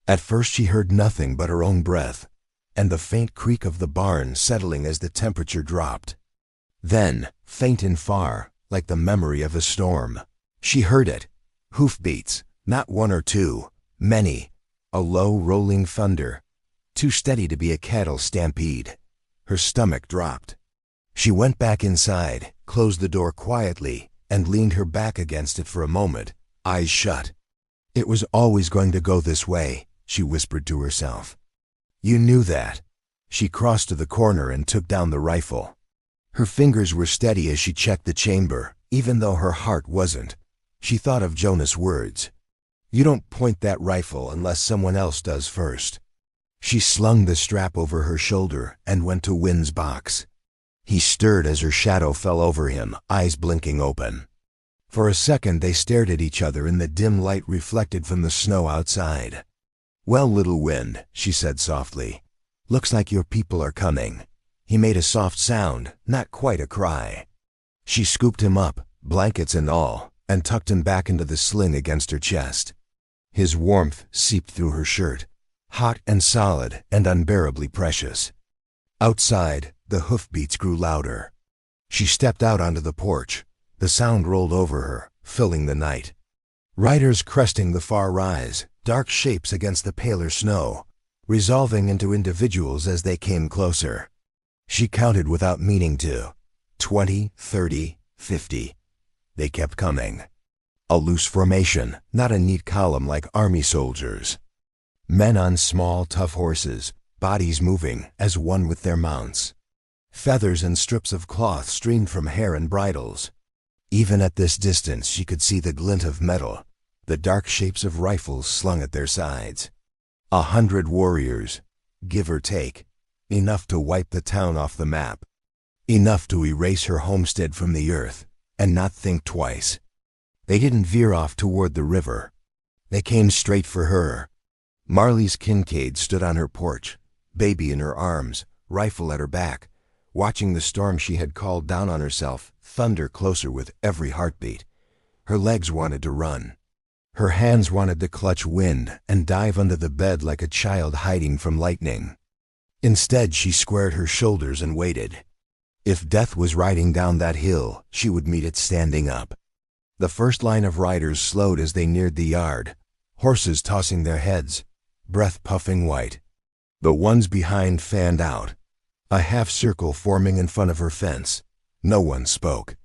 At first she heard nothing but her own breath, and the faint creak of the barn settling as the temperature dropped. Then, faint and far, like the memory of a storm, she heard it. Hoofbeats, not one or two, many. A low, rolling thunder, too steady to be a cattle stampede. Her stomach dropped. She went back inside, closed the door quietly, and leaned her back against it for a moment, eyes shut. It was always going to go this way, she whispered to herself. You knew that. She crossed to the corner and took down the rifle. Her fingers were steady as she checked the chamber, even though her heart wasn't. She thought of Jonah's words. You don't point that rifle unless someone else does first. She slung the strap over her shoulder and went to Wynn's box. He stirred as her shadow fell over him, eyes blinking open. For a second they stared at each other in the dim light reflected from the snow outside. Well, little Wynn, she said softly, looks like your people are coming. He made a soft sound, not quite a cry. She scooped him up, blankets and all, and tucked him back into the sling against her chest. His warmth seeped through her shirt, hot and solid and unbearably precious. Outside, the hoofbeats grew louder. She stepped out onto the porch. The sound rolled over her, filling the night. Riders cresting the far rise, dark shapes against the paler snow, resolving into individuals as they came closer. She counted without meaning to. 20, 30, 50. They kept coming. A loose formation, not a neat column like army soldiers. Men on small, tough horses, bodies moving as one with their mounts. Feathers and strips of cloth streamed from hair and bridles. Even at this distance she could see the glint of metal, the dark shapes of rifles slung at their sides. 100 warriors, give or take, enough to wipe the town off the map, enough to erase her homestead from the earth, and not think twice. They didn't veer off toward the river. They came straight for her. Marlis Kincaid stood on her porch, baby in her arms, rifle at her back, watching the storm she had called down on herself thunder closer with every heartbeat. Her legs wanted to run. Her hands wanted to clutch wind and dive under the bed like a child hiding from lightning. Instead, she squared her shoulders and waited. If death was riding down that hill, she would meet it standing up. The first line of riders slowed as they neared the yard, horses tossing their heads, breath puffing white. The ones behind fanned out, a half circle forming in front of her fence. No one spoke.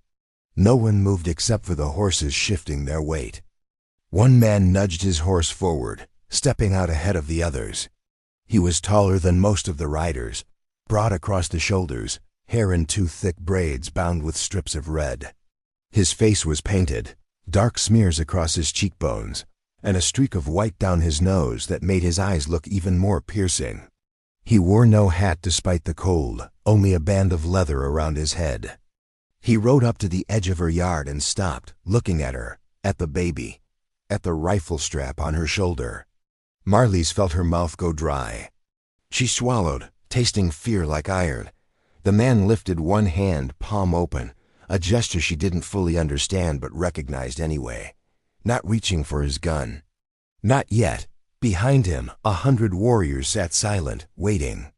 No one moved except for the horses shifting their weight. One man nudged his horse forward, stepping out ahead of the others. He was taller than most of the riders, broad across the shoulders, hair in 2 thick braids bound with strips of red. His face was painted, dark smears across his cheekbones, and a streak of white down his nose that made his eyes look even more piercing. He wore no hat despite the cold, only a band of leather around his head. He rode up to the edge of her yard and stopped, looking at her, at the baby, at the rifle strap on her shoulder. Marlis felt her mouth go dry. She swallowed, tasting fear like iron. The man lifted one hand, palm open, a gesture she didn't fully understand but recognized anyway, not reaching for his gun. Not yet. Behind him, 100 warriors sat silent, waiting.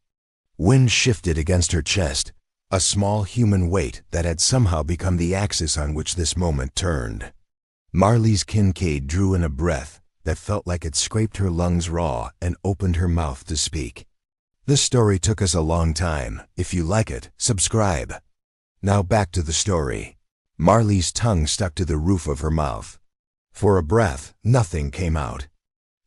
Wind shifted against her chest, a small human weight that had somehow become the axis on which this moment turned. Marlis Kincaid drew in a breath that felt like it scraped her lungs raw and opened her mouth to speak. This story took us a long time. If you like it, subscribe. Now back to the story. Marlis' tongue stuck to the roof of her mouth. For a breath, nothing came out.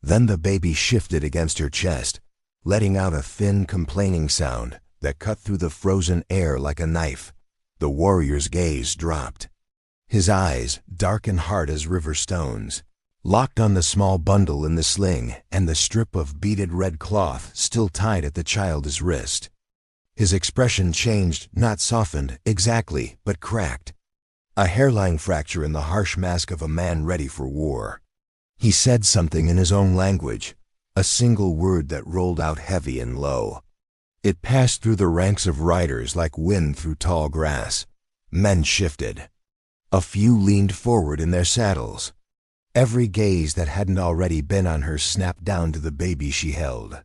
Then the baby shifted against her chest, letting out a thin, complaining sound that cut through the frozen air like a knife. The warrior's gaze dropped. His eyes, dark and hard as river stones, locked on the small bundle in the sling and the strip of beaded red cloth still tied at the child's wrist. His expression changed, not softened exactly, but cracked. A hairline fracture in the harsh mask of a man ready for war. He said something in his own language, a single word that rolled out heavy and low. It passed through the ranks of riders like wind through tall grass. Men shifted. A few leaned forward in their saddles. Every gaze that hadn't already been on her snapped down to the baby she held.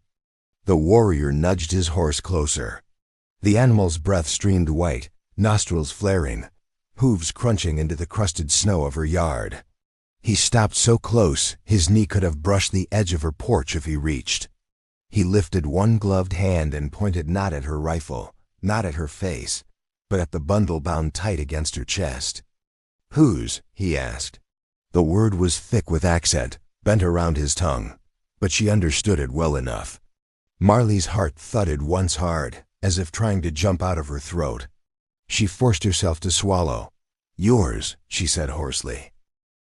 The warrior nudged his horse closer. The animal's breath streamed white, nostrils flaring, hooves crunching into the crusted snow of her yard. He stopped so close, his knee could have brushed the edge of her porch if he reached. He lifted one gloved hand and pointed not at her rifle, not at her face, but at the bundle bound tight against her chest. "Whose?" he asked. The word was thick with accent, bent around his tongue, but she understood it well enough. Marley's heart thudded once hard, as if trying to jump out of her throat. She forced herself to swallow. "Yours," she said hoarsely.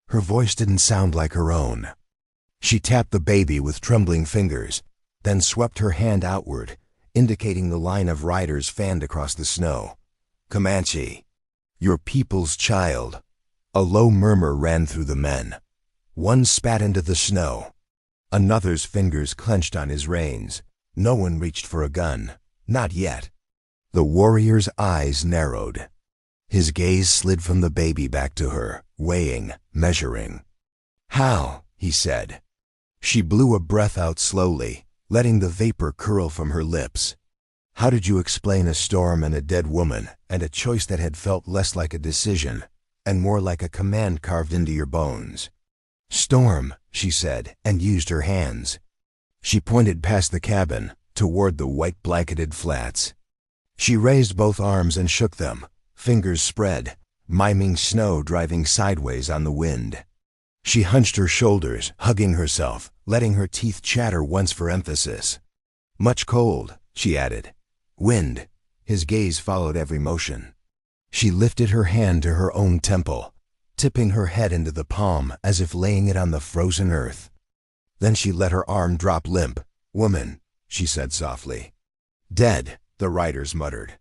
Her voice didn't sound like her own. She tapped the baby with trembling fingers, then swept her hand outward, indicating the line of riders fanned across the snow. "Comanche. Your people's child." A low murmur ran through the men. One spat into the snow. Another's fingers clenched on his reins. No one reached for a gun. Not yet. The warrior's eyes narrowed. His gaze slid from the baby back to her, weighing, measuring. "How?" he said. She blew a breath out slowly, letting the vapor curl from her lips. "How did you explain a storm and a dead woman, and a choice that had felt less like a decision, and more like a command carved into your bones?" "Storm," she said, and used her hands. She pointed past the cabin, toward the white blanketed flats. She raised both arms and shook them, fingers spread, miming snow driving sideways on the wind. She hunched her shoulders, hugging herself, letting her teeth chatter once for emphasis. "Much cold," she added. "Wind." His gaze followed every motion. She lifted her hand to her own temple, tipping her head into the palm as if laying it on the frozen earth. Then she let her arm drop limp. "Woman," she said softly. "Dead," the riders muttered.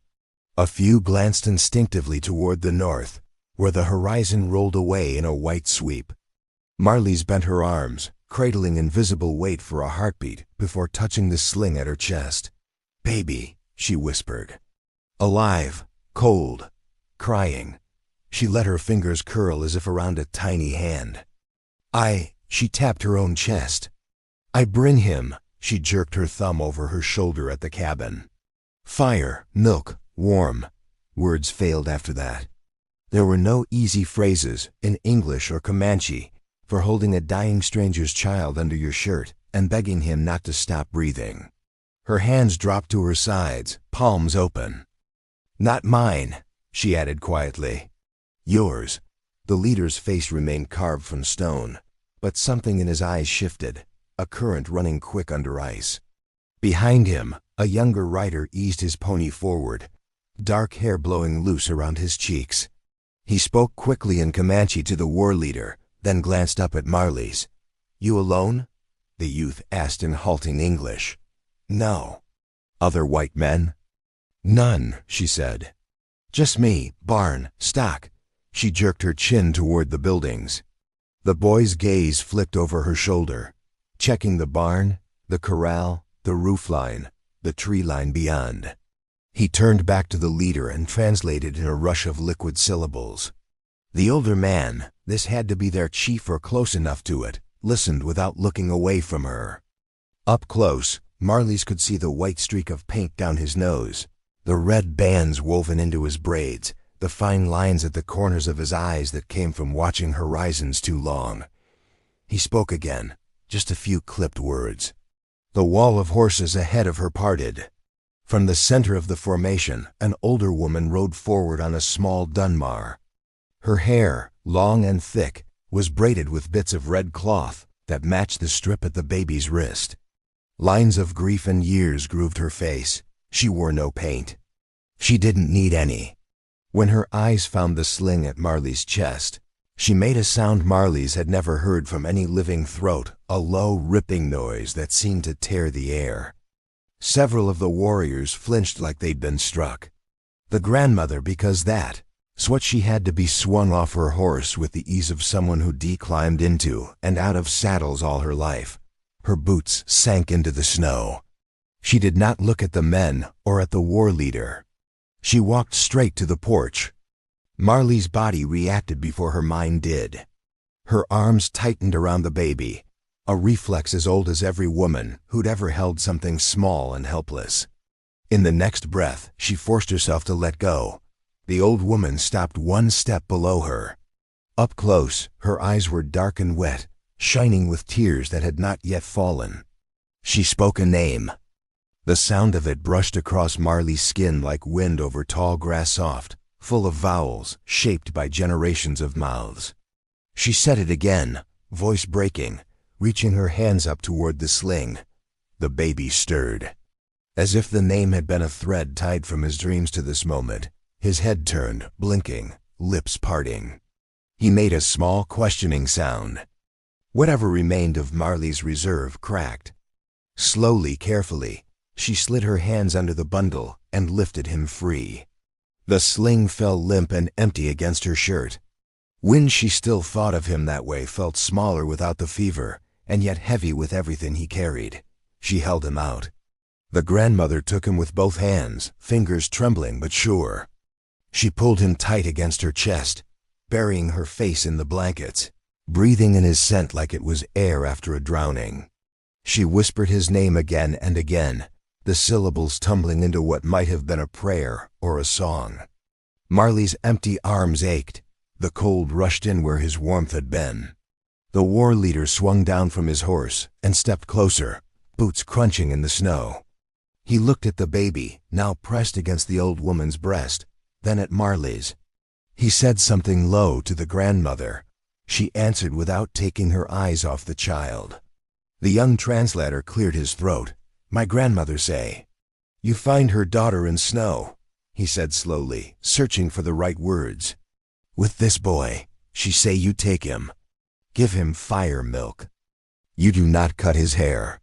A few glanced instinctively toward the north, where the horizon rolled away in a white sweep. Marlis bent her arms, cradling invisible weight for a heartbeat before touching the sling at her chest. "Baby," she whispered. "Alive, cold, crying." She let her fingers curl as if around a tiny hand. She tapped her own chest. "I bring him." She jerked her thumb over her shoulder at the cabin. "Fire, milk, warm." Words failed after that. There were no easy phrases, in English or Comanche, for holding a dying stranger's child under your shirt and begging him not to stop breathing. Her hands dropped to her sides, palms open. "Not mine," she added quietly. "Yours." The leader's face remained carved from stone, but something in his eyes shifted, a current running quick under ice. Behind him, a younger rider eased his pony forward, dark hair blowing loose around his cheeks. He spoke quickly in Comanche to the war leader, then glanced up at Marlis. "You alone?" the youth asked in halting English. "No." "Other white men?" "None," she said. "Just me, barn, stock." She jerked her chin toward the buildings. The boy's gaze flicked over her shoulder, checking the barn, the corral, the roofline, the tree line beyond. He turned back to the leader and translated in a rush of liquid syllables. The older man, this had to be their chief or close enough to it, listened without looking away from her. Up close, Marlis could see the white streak of paint down his nose, the red bands woven into his braids, the fine lines at the corners of his eyes that came from watching horizons too long. He spoke again, just a few clipped words. The wall of horses ahead of her parted. From the center of the formation, an older woman rode forward on a small Dunmar. Her hair, long and thick, was braided with bits of red cloth, that matched the strip at the baby's wrist. Lines of grief and years grooved her face. She wore no paint. She didn't need any. When her eyes found the sling at Marli's chest, she made a sound Marli's had never heard from any living throat, a low, ripping noise that seemed to tear the air. Several of the warriors flinched like they'd been struck. The grandmother, because that's what she had to be swung off her horse with the ease of someone who declimbed into and out of saddles all her life. Her boots sank into the snow. She did not look at the men or at the war leader. She walked straight to the porch. Marli's body reacted before her mind did. Her arms tightened around the baby, a reflex as old as every woman who'd ever held something small and helpless. In the next breath, she forced herself to let go. The old woman stopped one step below her. Up close, her eyes were dark and wet, shining with tears that had not yet fallen. She spoke a name. The sound of it brushed across Marli's skin like wind over tall grass, soft, full of vowels shaped by generations of mouths. She said it again, voice breaking, reaching her hands up toward the sling. The baby stirred. As if the name had been a thread tied from his dreams to this moment, his head turned, blinking, lips parting. He made a small, questioning sound. Whatever remained of Marli's reserve cracked. Slowly, carefully, she slid her hands under the bundle and lifted him free. The sling fell limp and empty against her shirt. When she still thought of him that way, felt smaller without the fever, and yet heavy with everything he carried. She held him out. The grandmother took him with both hands, fingers trembling but sure. She pulled him tight against her chest, burying her face in the blankets, breathing in his scent like it was air after a drowning. She whispered his name again and again, the syllables tumbling into what might have been a prayer or a song. Marli's empty arms ached. The cold rushed in where his warmth had been. The war leader swung down from his horse and stepped closer, boots crunching in the snow. He looked at the baby, now pressed against the old woman's breast, then at Marli's. He said something low to the grandmother. She answered without taking her eyes off the child. The young translator cleared his throat. "My grandmother say, you find her daughter in snow," he said slowly, searching for the right words. "With this boy, she say you take him. Give him fire milk. You do not cut his hair.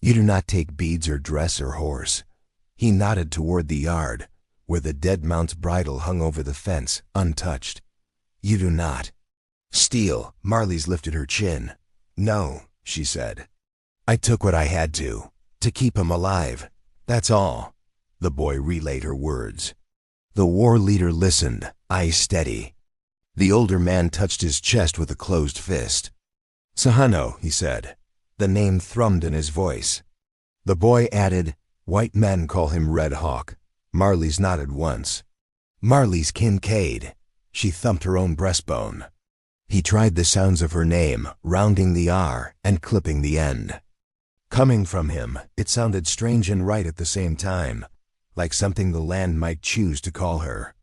You do not take beads or dress or horse." He nodded toward the yard, where the dead mount's bridle hung over the fence, untouched. "You do not steal." Marli's lifted her chin. "No," she said. "I took what I had to keep him alive. That's all." The boy relayed her words. The war leader listened, eyes steady. The older man touched his chest with a closed fist. "Tsa'hano," he said. The name thrummed in his voice. The boy added, "White men call him Red Hawk." Marli's nodded once. "Marli's Kincaid." She thumped her own breastbone. He tried the sounds of her name, rounding the R and clipping the end. Coming from him, it sounded strange and right at the same time, like something the land might choose to call her.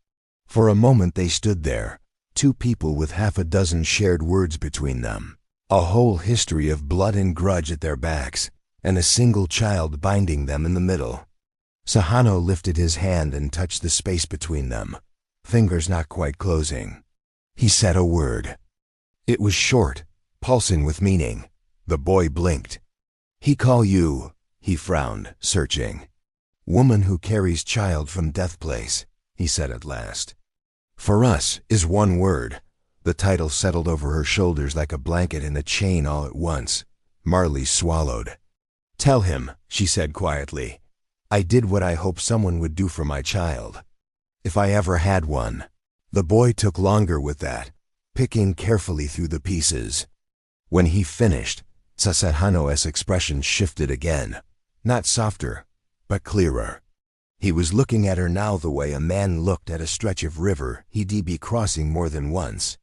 For a moment they stood there, two people with half a dozen shared words between them, a whole history of blood and grudge at their backs, and a single child binding them in the middle. Tsa'hano lifted his hand and touched the space between them, fingers not quite closing. He said a word. It was short, pulsing with meaning. The boy blinked. "He call you," he frowned, searching. "Woman who carries child from death place," he said at last. "For us is one word." The title settled over her shoulders like a blanket in a chain all at once. Marlis swallowed. "Tell him," she said quietly, "I did what I hoped someone would do for my child. If I ever had one." The boy took longer with that, picking carefully through the pieces. When he finished, Tsa'hano's expression shifted again, not softer, but clearer. He was looking at her now the way a man looked at a stretch of river he'd be crossing more than once.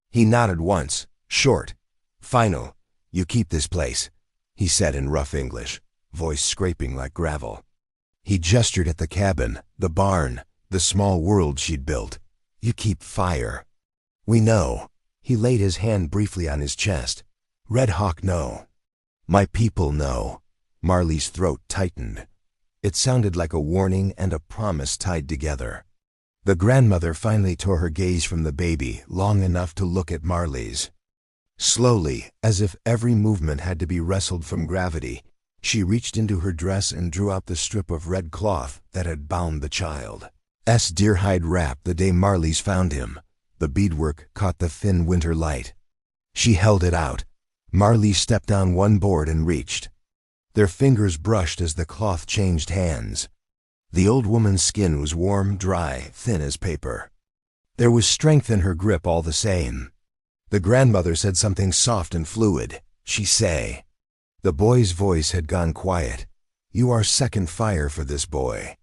He nodded once, short, final. "You keep this place," he said in rough English, voice scraping like gravel. He gestured at the cabin, the barn, the small world she'd built. "You keep fire." "We know." He laid his hand briefly on his chest. Red Hawk, no. My people know. Marley's throat tightened. It sounded like a warning and a promise tied together. The grandmother finally tore her gaze from the baby long enough to look at Marley's. Slowly, as if every movement had to be wrestled from gravity, she reached into her dress and drew out the strip of red cloth that had bound the child's deer-hide wrap the day Marley's found him. The beadwork caught the thin winter light. She held it out. Marley stepped on one board and reached. Their fingers brushed as the cloth changed hands. The old woman's skin was warm, dry, thin as paper. There was strength in her grip all the same. The grandmother said something soft and fluid. She say. The boy's voice had gone quiet. You are second fire for this boy.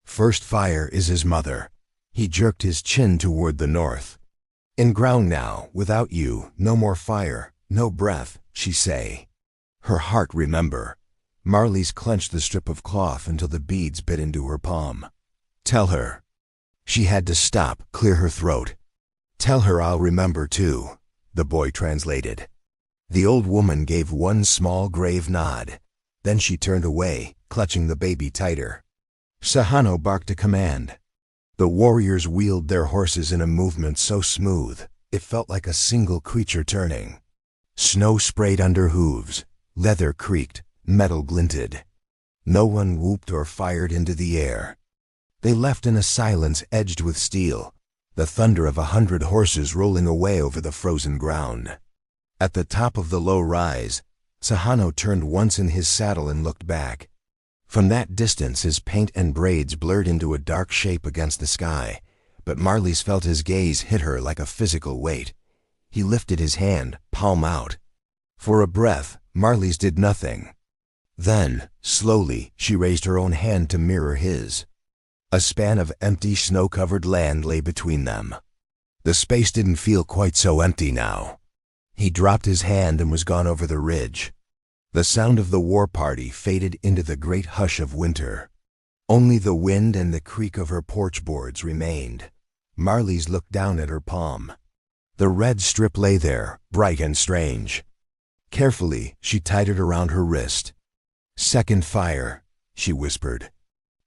First fire is his mother. He jerked his chin toward the north. In ground now, without you, no more fire, no breath, she say. Her heart remember. Marley's clenched the strip of cloth until the beads bit into her palm. Tell her. She had to stop, clear her throat. Tell her I'll remember too, the boy translated. The old woman gave one small grave nod. Then she turned away, clutching the baby tighter. Tsa'hano barked a command. The warriors wheeled their horses in a movement so smooth, it felt like a single creature turning. Snow sprayed under hooves, leather creaked, metal glinted. No one whooped or fired into the air. They left in a silence edged with steel, the thunder of 100 horses rolling away over the frozen ground. At the top of the low rise, Tsa'hano turned once in his saddle and looked back. From that distance his paint and braids blurred into a dark shape against the sky, but Marlis felt his gaze hit her like a physical weight. He lifted his hand, palm out. For a breath, Marlis did nothing. Then, slowly, she raised her own hand to mirror his. A span of empty, snow-covered land lay between them. The space didn't feel quite so empty now. He dropped his hand and was gone over the ridge. The sound of the war party faded into the great hush of winter. Only the wind and the creak of her porch boards remained. Marlis looked down at her palm. The red strip lay there, bright and strange. Carefully, she tied it around her wrist. Second fire, she whispered.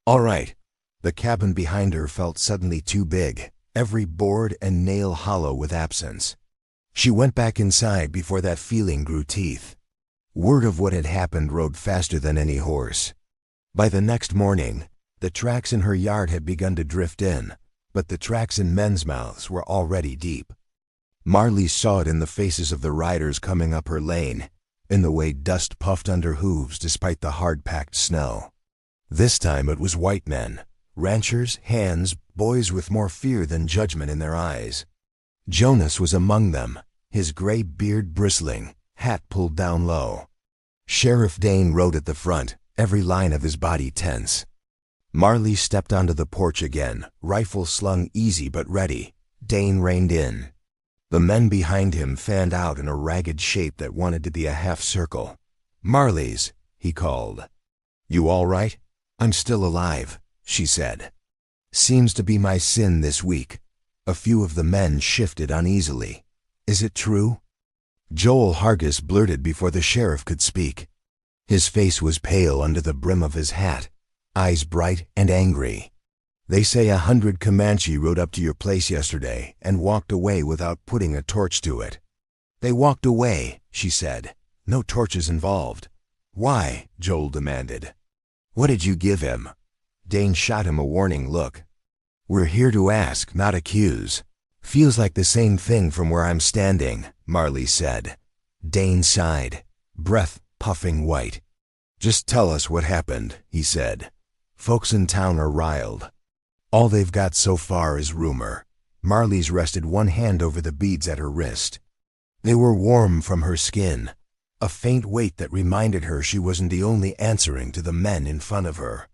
All right. The cabin behind her felt suddenly too big, every board and nail hollow with absence. She went back inside before that feeling grew teeth. Word of what had happened rode faster than any horse. By the next morning, the tracks in her yard had begun to drift in, but the tracks in men's mouths were already deep. Marlis saw it in the faces of the riders coming up her lane, in the way dust puffed under hooves despite the hard-packed snow. This time it was white men, ranchers, hands, boys with more fear than judgment in their eyes. Jonas was among them, his gray beard bristling, hat pulled down low. Sheriff Dane rode at the front, every line of his body tense. Marlis stepped onto the porch again, rifle slung easy but ready. Dane reined in. The men behind him fanned out in a ragged shape that wanted to be a half circle. Marlis, he called. You all right? I'm still alive, she said. Seems to be my sin this week. A few of the men shifted uneasily. Is it true? Joel Hargis blurted before the sheriff could speak. His face was pale under the brim of his hat, eyes bright and angry. They say 100 Comanche rode up to your place yesterday and walked away without putting a torch to it. They walked away, she said. No torches involved. Why? Joel demanded. What did you give him? Dane shot him a warning look. We're here to ask, not accuse. Feels like the same thing from where I'm standing, Marlis said. Dane sighed, breath puffing white. Just tell us what happened, he said. Folks in town are riled. All they've got so far is rumor. Marlis rested one hand over the beads at her wrist. They were warm from her skin, a faint weight that reminded her she wasn't the only answering to the men in front of her.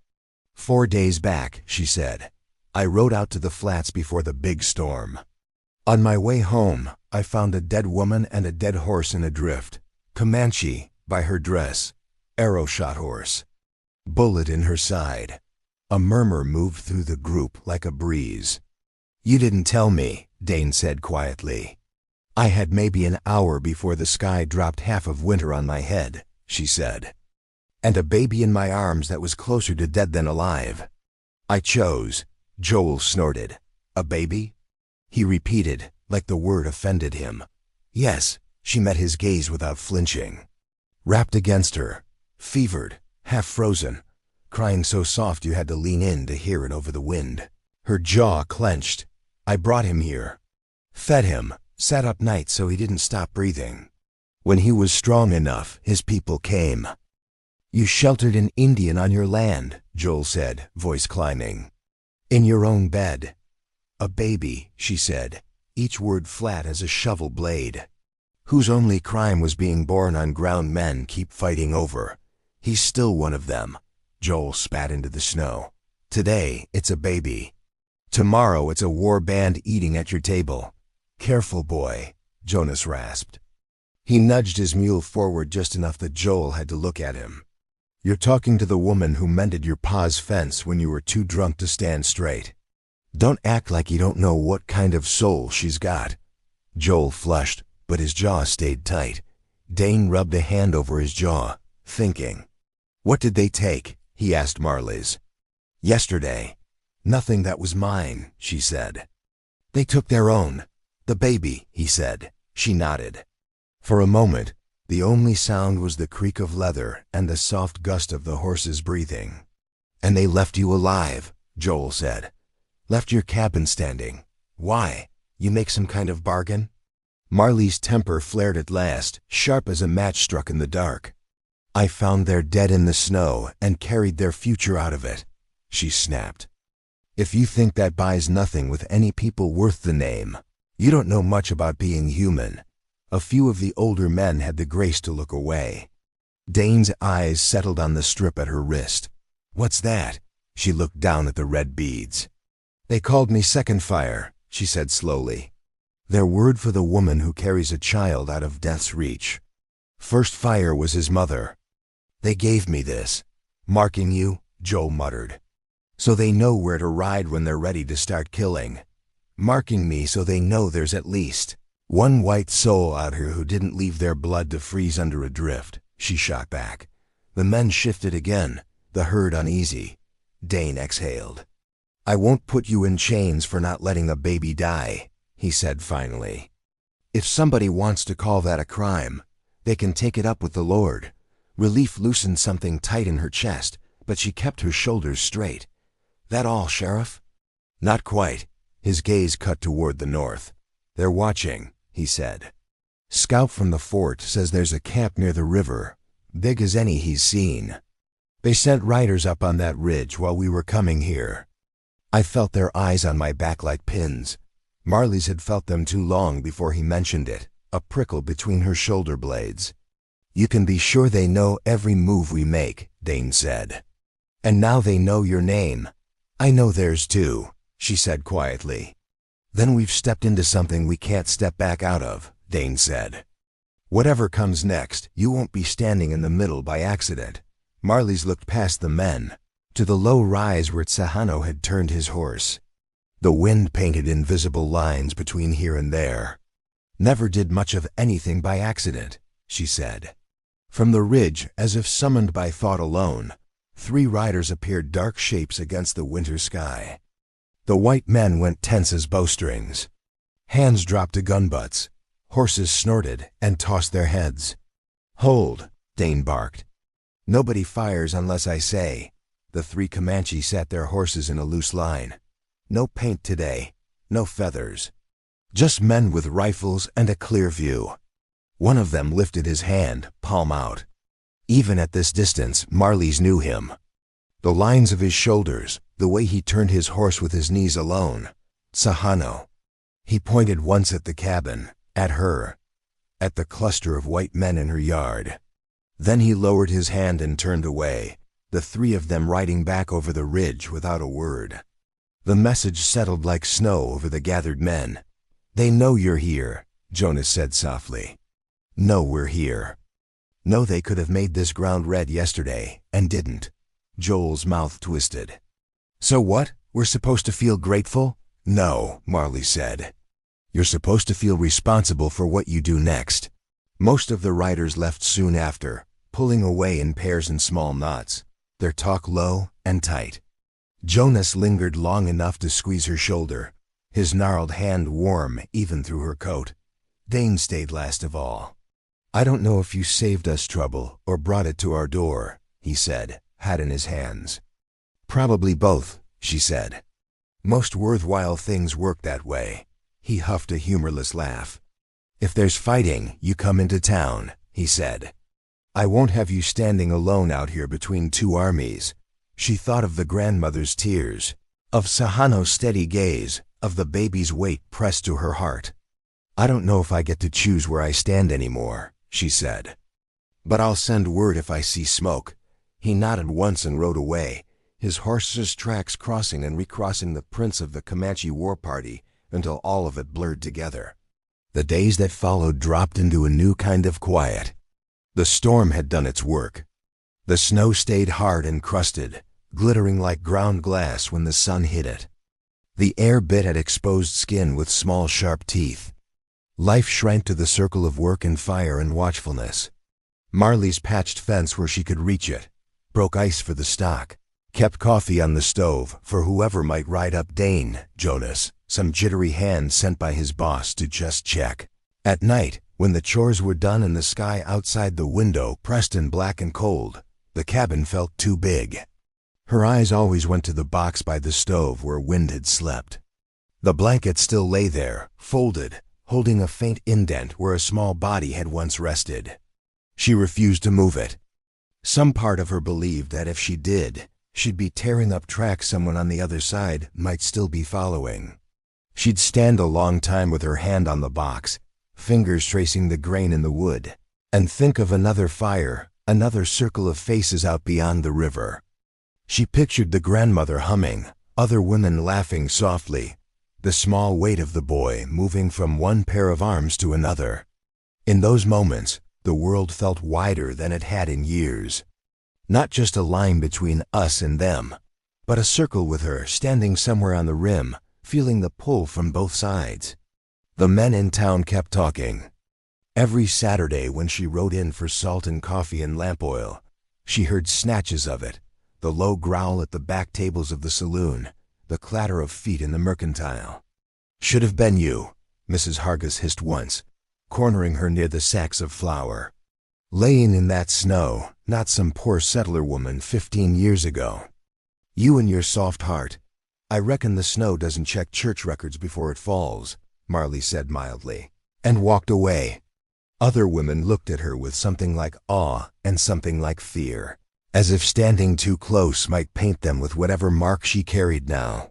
4 days back, she said, I rode out to the flats before the big storm. On my way home, I found a dead woman and a dead horse in a drift. Comanche, by her dress. Arrow-shot horse. Bullet in her side. A murmur moved through the group like a breeze. You didn't tell me, Dane said quietly. I had maybe an hour before the sky dropped half of winter on my head, she said. And a baby in my arms that was closer to dead than alive. I chose, Joel snorted. A baby? He repeated, like the word offended him. Yes, she met his gaze without flinching. Wrapped against her, fevered, half frozen, crying so soft you had to lean in to hear it over the wind. Her jaw clenched. I brought him here. Fed him, sat up nights so he didn't stop breathing. When he was strong enough, his people came. You sheltered an Indian on your land, Joel said, voice climbing. In your own bed. A baby, she said, each word flat as a shovel blade. Whose only crime was being born on ground men keep fighting over. He's still one of them. Joel spat into the snow. Today, it's a baby. Tomorrow, it's a war band eating at your table. Careful, boy, Jonas rasped. He nudged his mule forward just enough that Joel had to look at him. You're talking to the woman who mended your pa's fence when you were too drunk to stand straight. Don't act like you don't know what kind of soul she's got. Joel flushed, but his jaw stayed tight. Dane rubbed a hand over his jaw, thinking. What did they take? He asked Marlis. Yesterday. Nothing that was mine, she said. They took their own. The baby, he said. She nodded. For a moment, the only sound was the creak of leather and the soft gust of the horse's breathing. And they left you alive, Joel said. Left your cabin standing. Why? You make some kind of bargain? Marli's temper flared at last, sharp as a match struck in the dark. I found their dead in the snow and carried their future out of it, she snapped. If you think that buys nothing with any people worth the name, you don't know much about being human. A few of the older men had the grace to look away. Dane's eyes settled on the strip at her wrist. What's that? She looked down at the red beads. They called me second fire, she said slowly. Their word for the woman who carries a child out of death's reach. First fire was his mother. They gave me this. Marking you, Joel muttered. So they know where to ride when they're ready to start killing. Marking me so they know there's at least one white soul out here who didn't leave their blood to freeze under a drift, she shot back. The men shifted again, the herd uneasy. Dane exhaled. I won't put you in chains for not letting a baby die, he said finally. If somebody wants to call that a crime, they can take it up with the Lord. Relief loosened something tight in her chest, but she kept her shoulders straight. That all, Sheriff? Not quite. His gaze cut toward the north. They're watching, he said. Scout from the fort says there's a camp near the river, big as any he's seen. They sent riders up on that ridge while we were coming here. I felt their eyes on my back like pins. Marli's had felt them too long before he mentioned it, a prickle between her shoulder blades. You can be sure they know every move we make, Dane said. And now they know your name. I know theirs too, she said quietly. Then we've stepped into something we can't step back out of, Dane said. Whatever comes next, you won't be standing in the middle by accident. Marlis looked past the men, to the low rise where Tsa'hano had turned his horse. The wind painted invisible lines between here and there. Never did much of anything by accident, she said. From the ridge, as if summoned by thought alone, 3 riders appeared, dark shapes against the winter sky. The white men went tense as bowstrings. Hands dropped to gun butts. Horses snorted and tossed their heads. Hold, Dane barked. Nobody fires unless I say. The 3 Comanche sat their horses in a loose line. No paint today, no feathers. Just men with rifles and a clear view. One of them lifted his hand, palm out. Even at this distance, Marlis knew him. The lines of his shoulders, the way he turned his horse with his knees alone. Tsa'hano. He pointed once at the cabin, at her, at the cluster of white men in her yard. Then he lowered his hand and turned away, the 3 of them riding back over the ridge without a word. The message settled like snow over the gathered men. They know you're here, Jonas said softly. Know we're here. Know they could have made this ground red yesterday, and didn't. Joel's mouth twisted. So what? We're supposed to feel grateful? No, Marlis said. You're supposed to feel responsible for what you do next. Most of the riders left soon after, pulling away in pairs and small knots, their talk low and tight. Jonas lingered long enough to squeeze her shoulder, his gnarled hand warm even through her coat. Dane stayed last of all. "I don't know if you saved us trouble or brought it to our door," he said, hat in his hands. "Probably both," she said. "Most worthwhile things work that way." He huffed a humorless laugh. "If there's fighting, you come into town," he said. "I won't have you standing alone out here between two armies." She thought of the grandmother's tears, of Tsa'hano's steady gaze, of the baby's weight pressed to her heart. "I don't know if I get to choose where I stand anymore," she said. "But I'll send word if I see smoke." He nodded once and rode away, his horse's tracks crossing and recrossing the prints of the Comanche war party until all of it blurred together. The days that followed dropped into a new kind of quiet. The storm had done its work. The snow stayed hard and crusted, glittering like ground glass when the sun hit it. The air bit at exposed skin with small sharp teeth. Life shrank to the circle of work and fire and watchfulness. Marlis patched fence where she could reach it, broke ice for the stock, kept coffee on the stove for whoever might ride up Dane, Jonas, some jittery hand sent by his boss to just check. At night, when the chores were done and the sky outside the window pressed in black and cold, the cabin felt too big. Her eyes always went to the box by the stove where Wind had slept. The blanket still lay there, folded, holding a faint indent where a small body had once rested. She refused to move it. Some part of her believed that if she did, she'd be tearing up tracks someone on the other side might still be following. She'd stand a long time with her hand on the box, fingers tracing the grain in the wood, and think of another fire, another circle of faces out beyond the river. She pictured the grandmother humming, other women laughing softly, the small weight of the boy moving from one pair of arms to another. In those moments, the world felt wider than it had in years. Not just a line between us and them, but a circle with her standing somewhere on the rim, feeling the pull from both sides. The men in town kept talking. Every Saturday when she rode in for salt and coffee and lamp oil, she heard snatches of it, the low growl at the back tables of the saloon, the clatter of feet in the mercantile. "Should have been you," Mrs. Hargis hissed once, cornering her near the sacks of flour. "Laying in that snow, not some poor settler woman 15 years ago. You and your soft heart. I reckon the snow doesn't check church records before it falls," Marlis said mildly, and walked away. Other women looked at her with something like awe and something like fear, as if standing too close might paint them with whatever mark she carried now.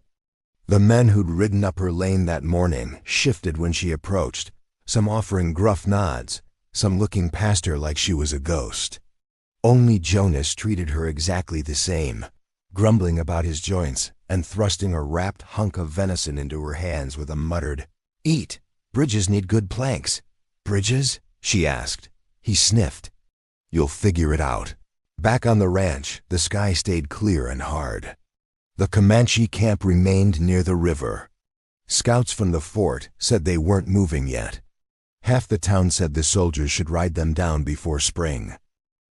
The men who'd ridden up her lane that morning shifted when she approached, some offering gruff nods, some looking past her like she was a ghost. Only Jonas treated her exactly the same, grumbling about his joints and thrusting a wrapped hunk of venison into her hands with a muttered, "Eat! Bridges need good planks." "Bridges?" she asked. He sniffed. "You'll figure it out." Back on the ranch, the sky stayed clear and hard. The Comanche camp remained near the river. Scouts from the fort said they weren't moving yet. Half the town said the soldiers should ride them down before spring.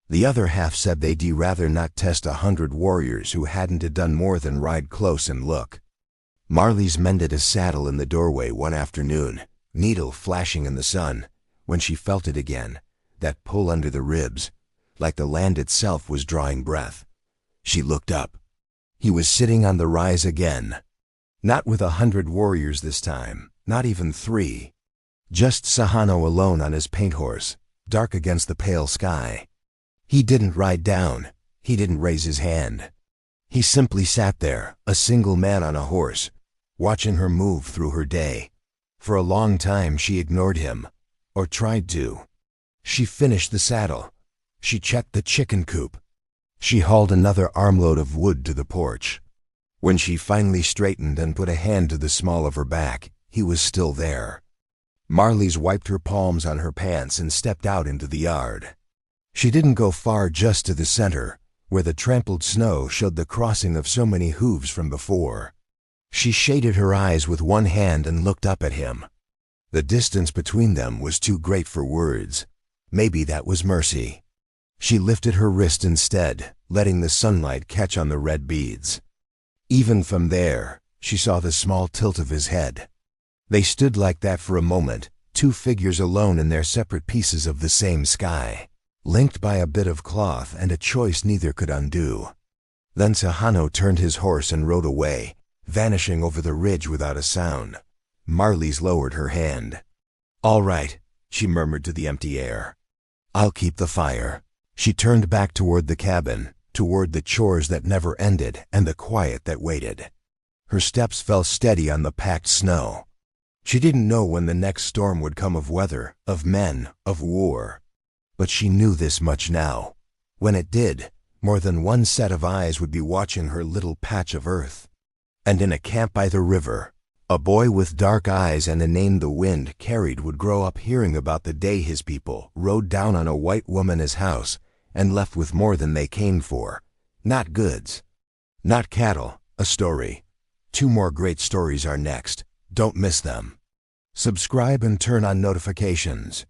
The other half said they'd rather not test 100 warriors who hadn't done more than ride close and look. Marlis mended a saddle in the doorway one afternoon, needle flashing in the sun, when she felt it again, that pull under the ribs, like the land itself was drawing breath. She looked up. He was sitting on the rise again. Not with 100 warriors this time, not even 3. Just Tsa'hano alone on his paint horse, dark against the pale sky. He didn't ride down. He didn't raise his hand. He simply sat there, a single man on a horse, watching her move through her day. For a long time she ignored him, or tried to. She finished the saddle. She checked the chicken coop. She hauled another armload of wood to the porch. When she finally straightened and put a hand to the small of her back, he was still there. Marlis wiped her palms on her pants and stepped out into the yard. She didn't go far, just to the center, where the trampled snow showed the crossing of so many hooves from before. She shaded her eyes with one hand and looked up at him. The distance between them was too great for words. Maybe that was mercy. She lifted her wrist instead, letting the sunlight catch on the red beads. Even from there, she saw the small tilt of his head. They stood like that for a moment, two figures alone in their separate pieces of the same sky, linked by a bit of cloth and a choice neither could undo. Then Tsa'hano turned his horse and rode away, vanishing over the ridge without a sound. Marlis lowered her hand. "All right," she murmured to the empty air. "I'll keep the fire." She turned back toward the cabin, toward the chores that never ended and the quiet that waited. Her steps fell steady on the packed snow. She didn't know when the next storm would come, of weather, of men, of war. But she knew this much now. When it did, more than one set of eyes would be watching her little patch of earth. And in a camp by the river, a boy with dark eyes and a name the wind carried would grow up hearing about the day his people rode down on a white woman's house and left with more than they came for. Not goods, not cattle, a story. 2 more great stories are next. Don't miss them. Subscribe and turn on notifications.